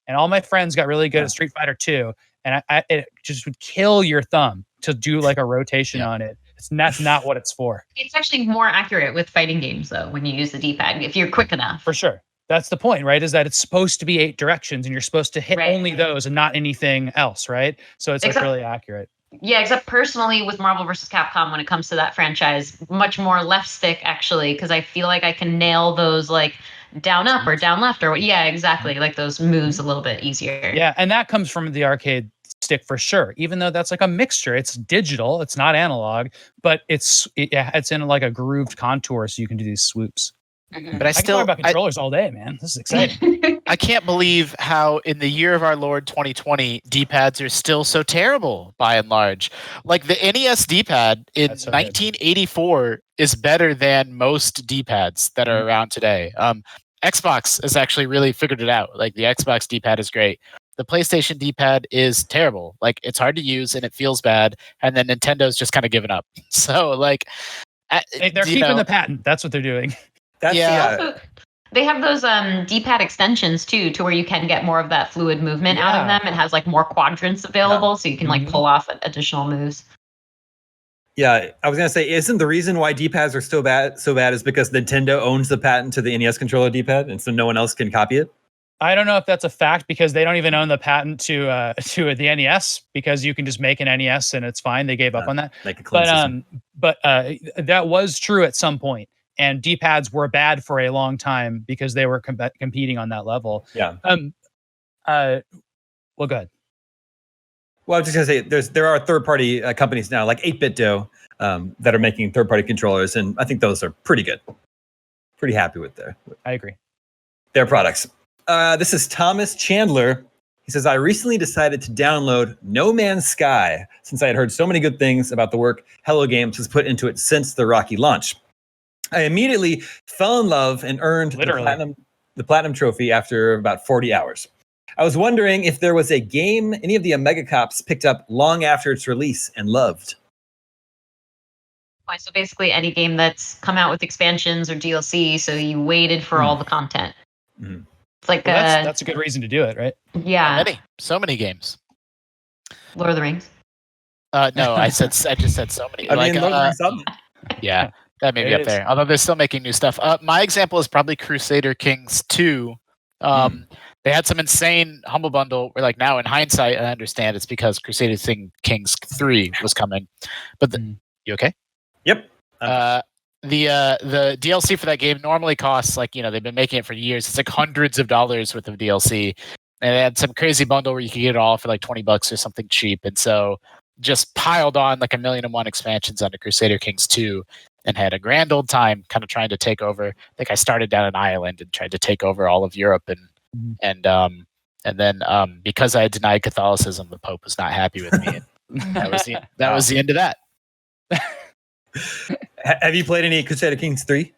And all my friends got really good at Street Fighter 2, and it just would kill your thumb to do a rotation on it. That's not what it's for. It's actually more accurate with fighting games, though, when you use the D-pad, if you're quick enough. For sure. That's the point, right? Is that it's supposed to be 8 directions, and you're supposed to hit only those and not anything else, right? So it's really accurate. Yeah, except personally with Marvel vs. Capcom, when it comes to that franchise, much more left stick actually, because I feel like I can nail those like down up or down left or yeah, exactly, like those moves a little bit easier. Yeah, and that comes from the arcade stick for sure. Even though that's like a mixture, it's digital, it's not analog, but it's in like a grooved contour, so you can do these swoops. Mhm. But I I can talk still, about controllers all day, man. This is exciting. I can't believe how in the year of our Lord 2020, D-pads are still so terrible by and large. Like the NES D-pad in That's so good. 1984 is better than most D-pads that are around today. Xbox has actually really figured it out. Like the Xbox D-pad is great. The PlayStation D-pad is terrible. Like it's hard to use and it feels bad. And then Nintendo's just kind of given up. So like, They're keeping the patent. That's what they're doing. That's Yeah. Also, they have those D-pad extensions too, to where you can get more of that fluid movement out of Yeah. them. It has like more quadrants available, so you can like pull off additional moves. Yeah, I was gonna say, isn't the reason why D-pads are so bad is because Nintendo owns the patent to the NES controller D-pad, and so no one else can copy it? I don't know if that's a fact because they don't even own the patent to the NES because you can just make an NES and it's fine. They gave up on that. Make a clean system. But that was true at some point, and D-pads were bad for a long time because they were competing on that level. Yeah. Well, go ahead. Well, I was just gonna say, there are third-party companies now, like 8BitDo, that are making third-party controllers, and I think those are pretty good. Pretty happy with I agree. their products. This is Thomas Chandler. He says, I recently decided to download No Man's Sky since I had heard so many good things about the work Hello Games has put into it since the rocky launch. I immediately fell in love and earned the platinum trophy after about 40 hours. I was wondering if there was a game any of the Omega Cops picked up long after its release and loved. So basically any game that's come out with expansions or DLC, so you waited for all the content. Mhm. It's like that's a good reason to do it, right? Yeah. So many games. Lord of the Rings. No, I just said so many. I mean, Lord of the Rings up. Yeah, that may be up there. Although they're still making new stuff. My example is probably Crusader Kings 2. They had some insane Humble Bundle where, like, now in hindsight, I understand it's because Crusader Kings 3 was coming. But you okay? Yep. The DLC for that game normally costs, like, they've been making it for years. It's like hundreds of dollars worth of DLC. And they had some crazy bundle where you could get it all for like $20 or something cheap. And so just piled on like 1,000,001 expansions onto Crusader Kings 2 and had a grand old time kind of trying to take over. I think I started down an island and tried to take over all of Europe and then because I had denied Catholicism, the Pope was not happy with me. And that was the end of that. Have you played any Crusader Kings 3?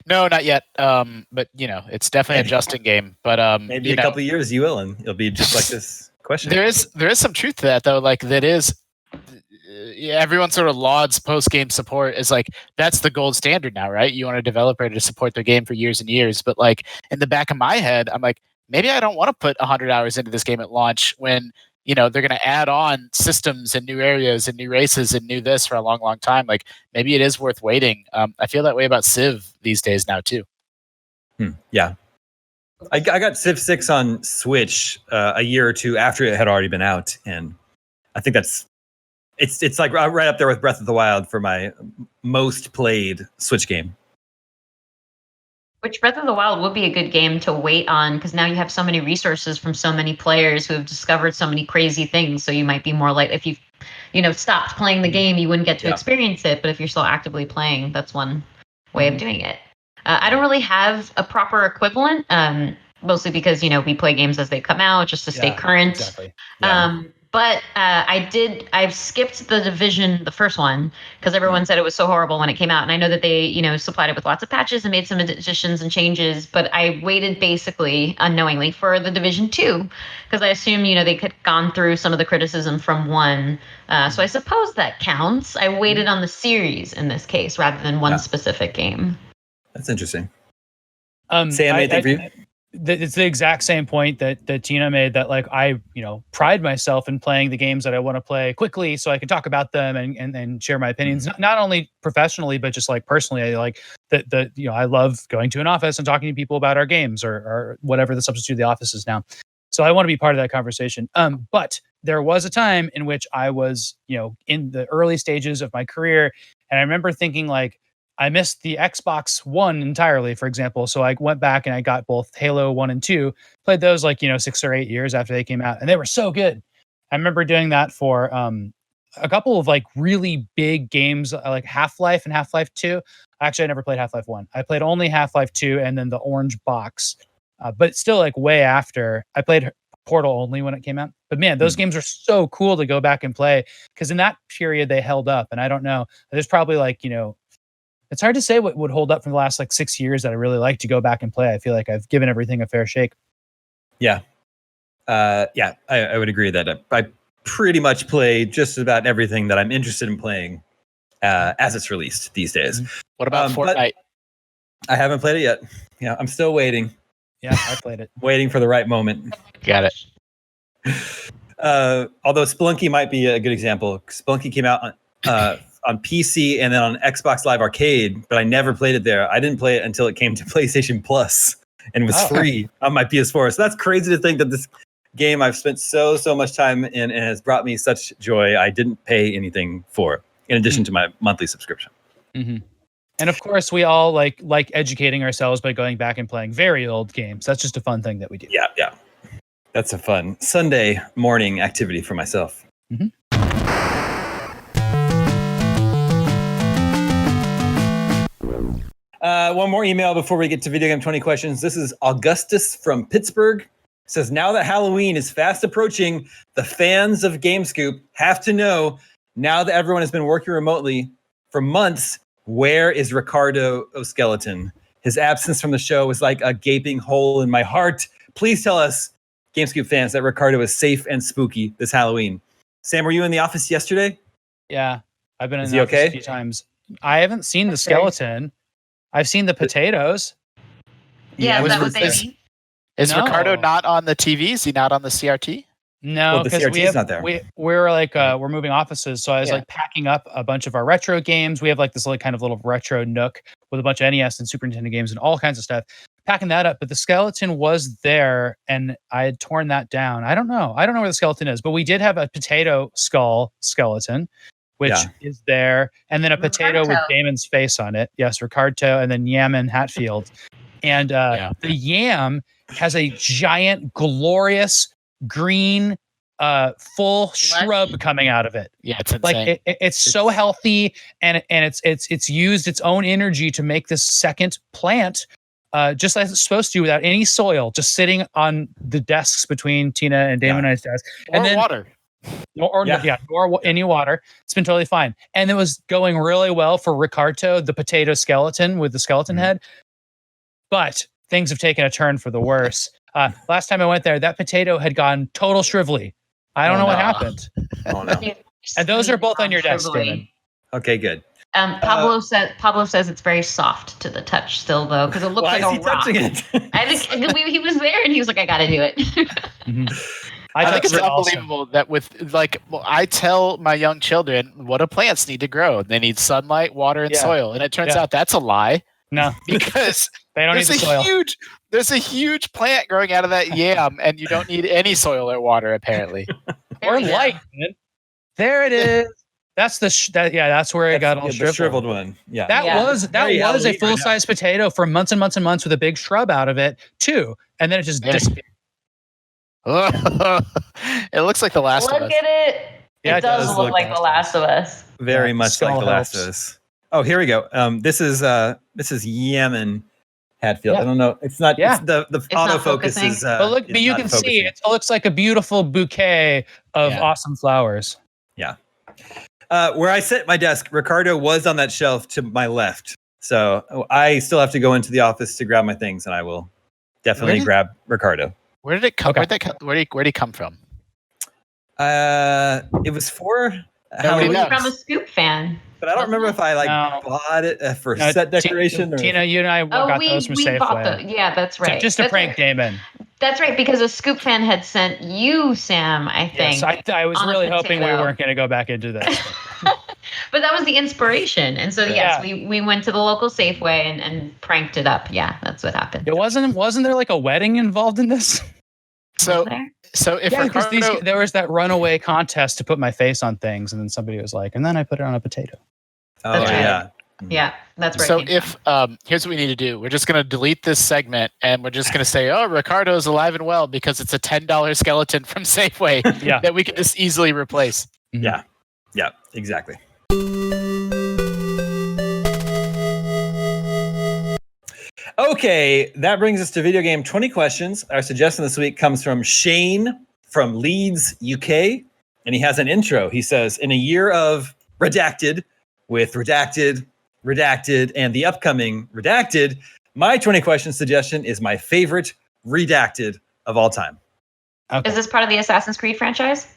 No, not yet. But it's definitely a adjusting game. But maybe a couple of years you will, and it'll be just like this question. There is some truth to that, though. Like that is, everyone sort of lauds post-game support as like that's the gold standard now, right? You want a developer to support their game for years and years, but like in the back of my head, I'm like, maybe I don't want to put 100 hours into this game at launch when they're going to add on systems and new areas and new races and new this for a long, long time. Like maybe it is worth waiting. I feel that way about Civ these days now too. Yeah. I got Civ 6 on Switch a year or two after it had already been out. And I think it's like right up there with Breath of the Wild for my most played Switch game. Which Breath of the Wild would be a good game to wait on because now you have so many resources from so many players who have discovered so many crazy things. So you might be more like if you stopped playing the game, you wouldn't get to experience it. But if you're still actively playing, that's one way of doing it. I don't really have a proper equivalent, mostly because we play games as they come out just to stay current. Exactly. But I've skipped The Division, the first one, because everyone said it was so horrible when it came out. And I know that they, supplied it with lots of patches and made some additions and changes. But I waited basically unknowingly for The Division 2, because I assumed, they could gone through some of the criticism from 1. So I suppose that counts. I waited on the series in this case rather than one specific game. That's interesting. Sam, anything for you? It's the exact same point that Tina made, that like I pride myself in playing the games that I want to play quickly so I can talk about them and share my opinions, not only professionally but just like personally. I like that I love going to an office and talking to people about our games or whatever the substitute of the office is now. So I want to be part of that conversation. But there was a time in which I was, in the early stages of my career, and I remember thinking like, I missed the Xbox One entirely, for example. So I went back and I got both Halo 1 and 2, played those 6 or 8 years after they came out, and they were so good. I remember doing that for a couple of really big games like Half-Life and Half-Life 2. Actually, I never played Half-Life 1. I played only Half-Life 2 and then the Orange Box. But still way after. I played Portal only when it came out. But man, those games are so cool to go back and play because in that period they held up. And I don't know. There's probably it's hard to say what would hold up from the last 6 years that I really like to go back and play. I feel like I've given everything a fair shake. Yeah. I would agree that I pretty much play just about everything that I'm interested in playing as it's released these days. What about Fortnite? I haven't played it yet. Yeah, I'm still waiting. Yeah, I played it. Waiting for the right moment. Got it. Although Spelunky might be a good example. Spelunky came out on PC and then on Xbox Live Arcade, but I never played it there. I didn't play it until it came to PlayStation Plus and was free on my PS4. So that's crazy to think that this game I've spent so much time in and has brought me such joy, I didn't pay anything for, in addition to my monthly subscription. Mm-hmm. And of course, we all like educating ourselves by going back and playing very old games. That's just a fun thing that we do. Yeah. That's a fun Sunday morning activity for myself. Mm-hmm. One more email before we get to Video Game 20 questions. This is Augustus from Pittsburgh. It says, now that Halloween is fast approaching, the fans of GameScoop have to know, now that everyone has been working remotely for months, where is Ricardo O'Skeleton? His absence from the show was like a gaping hole in my heart. Please tell us, GameScoop fans, that Ricardo is safe and spooky this Halloween. Sam, were you in the office yesterday? Yeah, I've been in the office a few times. I haven't seen the skeleton. I've seen the potatoes. Yeah, is that what they mean? Is Ricardo not on the TV? Is he not on the CRT? No, the CRT is not there. We're moving offices, so I was packing up a bunch of our retro games. We have this kind of little retro nook with a bunch of NES and Super Nintendo games and all kinds of stuff. Packing that up, but the skeleton was there, and I had torn that down. I don't know where the skeleton is, but we did have a potato skull skeleton, which is there, and then a potato with Damon's face on it. Yes, Ricardo, and then Yaman Hatfield, and the yam has a giant, glorious green full shrub coming out of it. Yeah, it's insane. It's so healthy, and it's used its own energy to make this second plant, just as it's supposed to, without any soil, just sitting on the desks between Tina and Damon and I's desk, and then water. Or any water. It's been totally fine, and it was going really well for Ricardo, the potato skeleton with the skeleton head. But things have taken a turn for the worse. Last time I went there, that potato had gone total shrivelly. I don't know what happened. Oh no! And those are both on your desk, Damon. Okay, good. Pablo says it's very soft to the touch still, though, because it looks like a rock. It? I think he was there and he was like, I got to do it. I think it's unbelievable that I tell my young children what do plants need to grow. They need sunlight, water, and soil. And it turns out that's a lie. No, because they don't need the soil. There's a huge plant growing out of that yam, and you don't need any soil or water, apparently. Or light, man. There it is. That's that's where it got all shriveled one. Yeah. That was a full-size potato for months and months and months with a big shrub out of it, too. And then it just disappeared. It looks like The Last of Us. Look at it. Yeah, it does look like The Last of Us. Very much like The Last of Us. Oh, here we go. This is Yaman Hatfield. I don't know. It's not. Yeah. It's the autofocus is. But you can see it looks like a beautiful bouquet of awesome flowers. Yeah. Where I sit at my desk, Ricardo was on that shelf to my left. So I still have to go into the office to grab my things, and I will definitely grab Ricardo. Where did it come? Okay. Where did he come from? It was for from a Scoop fan. But I don't remember if I bought it for set decoration. Tina, you and I got those from Safeway. Yeah, that's right. So just to prank Damon. That's right, because a Scoop fan had sent you, Sam, I think. Yes, I was really hoping we weren't going to go back into this. But that was the inspiration. And so, yes, we went to the local Safeway and pranked it up. Yeah, that's what happened. Wasn't there like a wedding involved in this? So, there? so if Yeah, because Ricardo, there was that runaway contest to put my face on things, and then somebody was like, and then I put it on a potato. Oh That's right. yeah. Yeah, that's where so it came if here's what we need to do. We're just gonna delete this segment, and we're just gonna say, "Oh, Ricardo's alive and well," because it's a $10 skeleton from Safeway Yeah. that we can just easily replace. Yeah. Yeah. Exactly. Okay, that brings us to video game 20 questions. Our suggestion this week comes from Shane from Leeds, UK, and he has an intro. He says, "In a year of redacted, with redacted, redacted, and the upcoming redacted, my 20 question suggestion is my favorite redacted of all time." Okay. Is this part of the Assassin's Creed franchise?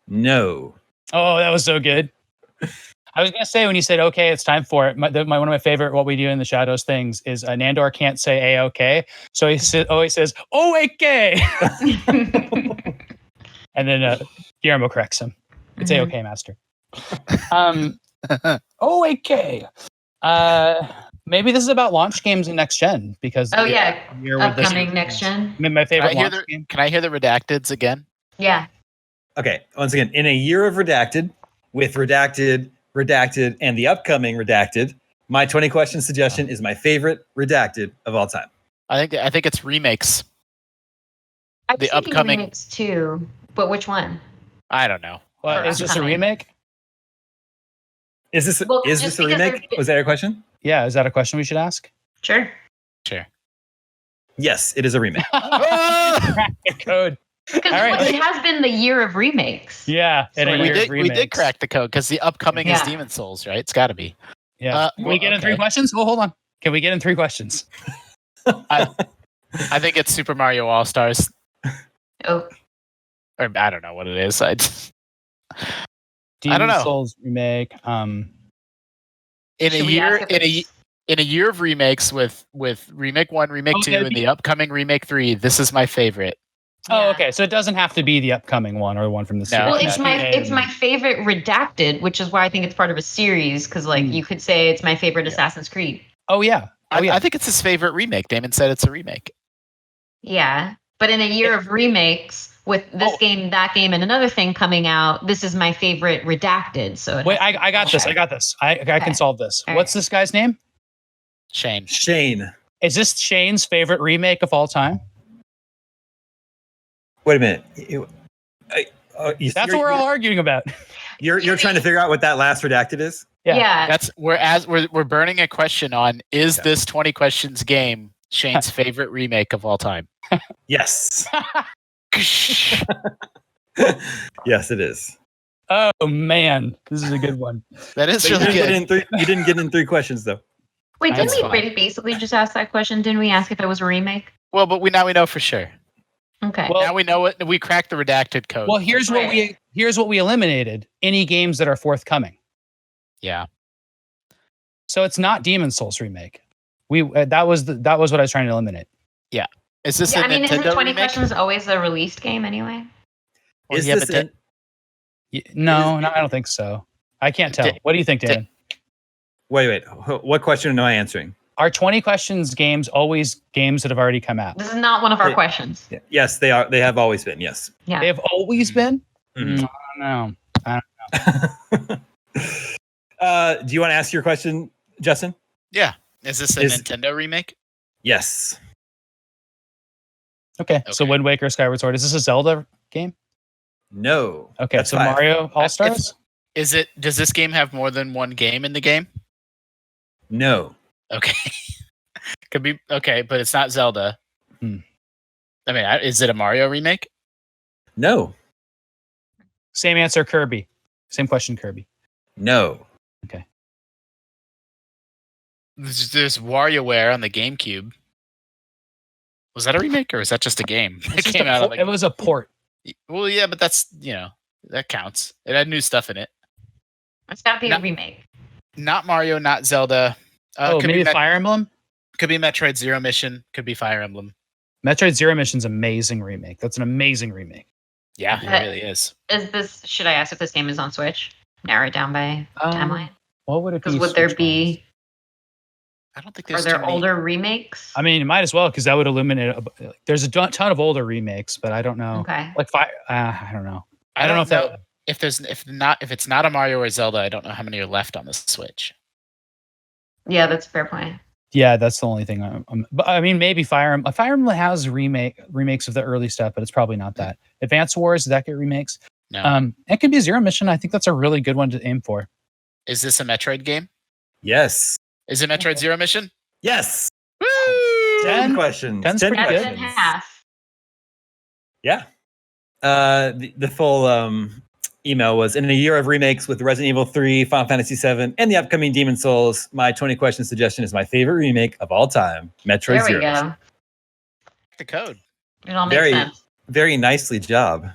No. Oh, that was so good. I was gonna say when you said okay, it's time for it. One of my favorite "What We Do in the Shadows" things is Nandor can't say "a-okay," so he always says "o-okay," and then Guillermo corrects him. It's Mhm. "a-okay, master." "O-okay." Maybe this is about launch games in next gen because Oh yeah, year with this upcoming next gen. my favorite Can I hear launch game. Can I hear the redacteds again? Yeah. Okay, once again, in a year of redacted, with redacted, redacted, and the upcoming redacted, my 20 question suggestion is my favorite redacted of all time. I think it's remakes. I was The thinking upcoming- remakes too, but which one? I don't know. Well, is this a Upcoming. remake? Is this Well, is just this a because remake? they're- Was that your question? Yeah, is that a question we should ask? Sure. Sure. Yes, it is a remake. Crack the code. Because All right. it has been the year of remakes. Yeah, in a Sort of. year of We did remakes. crack the code because the upcoming is Yeah. Demon Souls, right? It's got to be. Yeah. Can we get in 3 okay. questions? Oh, hold on. Can we get in 3 questions? I think it's Super Mario All Stars, Oh, or I don't know what it is. I don't Demon know. Souls remake. in a should we year ask if in a year of remakes with remake 1, remake Okay. 2, and the upcoming remake 3. This is my favorite. Oh, yeah. okay. So it doesn't have to be the upcoming one or the one from the series. No, Well, no. it's my favorite redacted, which is why I think it's part of a series. Because you could say it's my favorite Assassin's Creed. Oh yeah. Oh yeah. I think it's his favorite remake. Damon said it's a remake. Yeah, but in a year of remakes with this game, that game, and another thing coming out, this is my favorite redacted. So it Wait, has- I got this. I got this. I can solve this. All What's right. this guy's name? Shane. Shane. Is this Shane's favorite remake of all time? Wait a minute. That's what we're all arguing about. You're trying to figure out what that last redacted is? Yeah. yeah. That's we're burning a question on is this 20 questions game Shane's favorite remake of all time? Yes. Yes, it is. Oh man, this is a good one. That is But you really didn't good. you didn't get in 3 questions though. Wait, That's didn't we fine. basically just ask that question? Didn't we ask if it was a remake? Well, but now we know for sure. Okay. Well- Now we know what we cracked the redacted code. Well, here's what we eliminated: any games that are forthcoming. yeah. So it's not Demon Souls remake. That was what I was trying to eliminate. Is this yeah, a I mean, isn't Nintendo 20 remake? questions always a released game anyway? Well, Is yeah, this but an, No, I don't think so. I can't tell. What do you think, Dan? wait. What question am I answering? Are 20 questions games always games that have already come out? This is not one of our Yeah. questions. Yes, they are. They have always been. Yes. Yeah. They have always been? Mhm. No. Do you want to ask your question, Justin? Yeah. Is this a Is- Nintendo remake? Yes. Okay. So Okay. Wind Waker, Skyward Sword. Is this a Zelda game? No. Okay. That's So 5. Mario All Stars? Is it? Does this game have more than one game in the game? No. Okay. Could be okay, but it's not Zelda. Hmm. I mean, is it a Mario remake? No. Same answer, Kirby. Same question, Kirby. No. There's WarioWare on the GameCube. Was that a remake or is that just a game? It's just it was a port. Well, yeah, but that's that counts. It had new stuff in it. It's got to be No. a remake. Not Mario, not Zelda. Could maybe be Fire Emblem? could be Metroid Zero Mission. Could be Fire Emblem. Metroid Zero Mission's amazing remake. That's an amazing remake. Yeah, Uh, it really is. Is this? Should I ask if this game is on Switch? Narrow it down by timeline. What would it be? Because would there Switch-wise? be? I don't think Are there's there too many. older remakes? I mean, might as well because that would eliminate. There's a ton of older remakes, but I don't know. Okay. Like I don't know. I don't know if that. if it's not a Mario or Zelda. I don't know how many are left on the Switch. Yeah, that's a fair point. Yeah, that's the only thing. But I mean, maybe Fire Emblem. Fire Emblem has remakes of the early stuff, but it's probably not that. Advance Wars, did that get remakes? No. It could be Zero Mission. I think that's a really good one to aim for. Is this a Metroid game? Yes. Is it Metroid Zero Mission? Yes. Woo! 10 questions. 10's 10 pretty That's good. in questions. half. Yeah. The full email was, in a year of remakes with Resident Evil 3, Final Fantasy 7, and the upcoming Demon Souls, my 20 question suggestion is my favorite remake of all time, Metroid There we Zero. go. The code. It all makes sense. Very nicely job.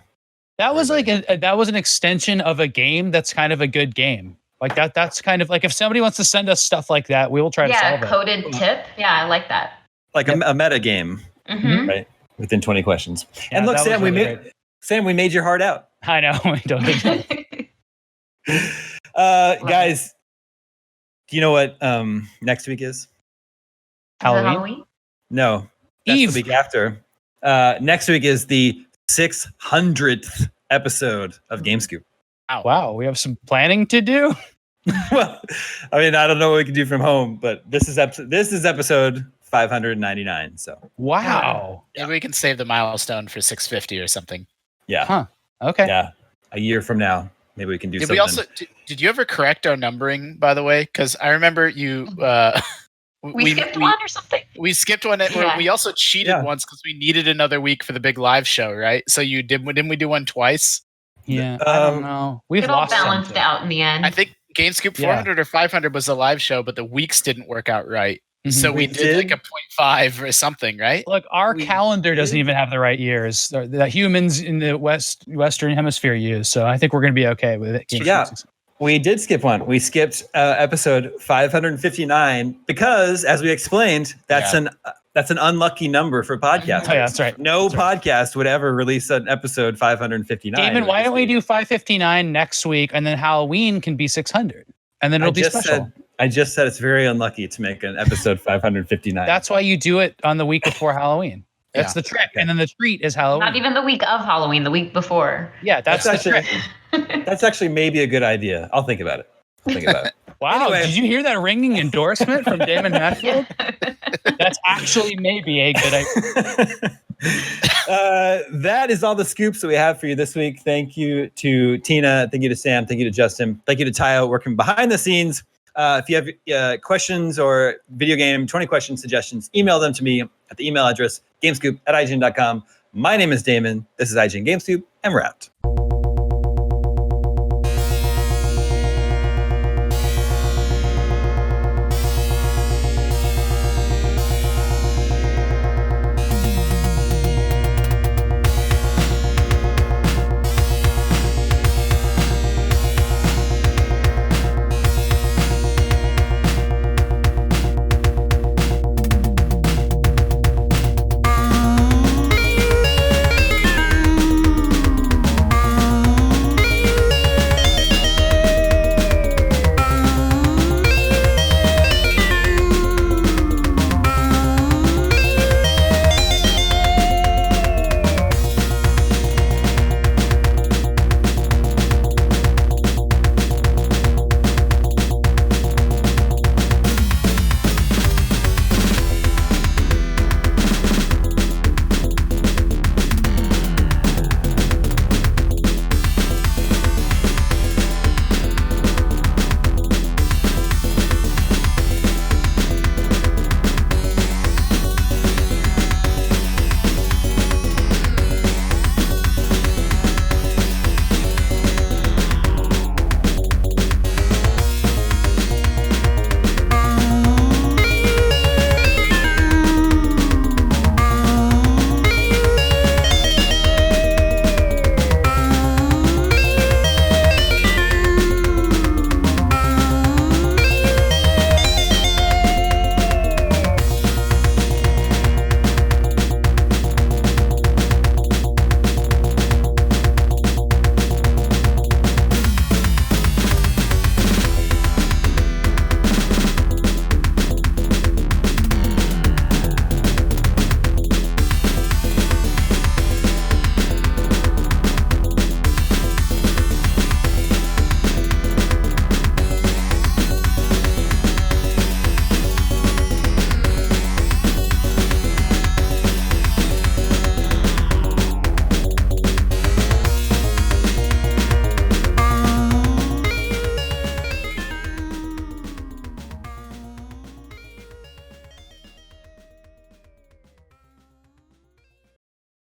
That was like that was an extension of a game that's kind of a good game. Like that's kind of like if somebody wants to send us stuff like that, we will try to Yeah, solve it. coded tip. Yeah, I like that. Like a meta game, Mm-hmm. right? Within 20 questions. Yeah, and look, that was Sam, we really made great. your heart out. I know. We totally did. Guys, do you know what next week is? Halloween? No, that's Eve. the week after. Next week is the 600th episode of GameScoop. Wow, we have some planning to do. Well, I mean, I don't know what we can do from home, but this is episode 599. So Wow. Maybe we can save the milestone for 650 or something. yeah, Huh. Okay. yeah, a year from now, maybe we can do Did something. we also? Did you ever correct our numbering? By the way, because I remember you. We skipped one or something. We skipped one. Yeah. We also cheated once because we needed another week for the big live show, right? So didn't we do one twice? Yeah. I don't know. We've It all lost balanced something. out in the end. I think GameScoop 400 or 500 was the live show, but the weeks didn't work out right. Mhm. So we We did like did. a 0.5 or something, right? Look, our We calendar doesn't did. even have the right years that humans in the Western Hemisphere use. So I think we're going to be okay with it. Yeah. We did skip one. We skipped episode 559 because, as we explained, that's an unlucky number for podcasts. Oh, yeah, that's right. No That's right. podcast would ever release an episode 559. Damon, why don't we do 559 next week, and then Halloween can be 600, and then it'll be special. I just said it's very unlucky to make an episode 559. That's why you do it on the week before Halloween. That's the trick, and then the treat is Halloween. Not even the week of Halloween, the week before. Yeah, that's the actually trick. that's actually maybe a good idea. I'll think about it. Wow, Anyway. did you hear that ringing endorsement from Daemon Hatfield? That's actually maybe a good idea. That is all the scoops that we have for you this week. Thank you to Tina. Thank you to Sam. Thank you to Justin. Thank you to Tayo working behind the scenes. If you have questions or video game 20 question suggestions, email them to me at the email address gamescoop@ign.com. My name is Damon. This is IGN GameScoop, and we're out.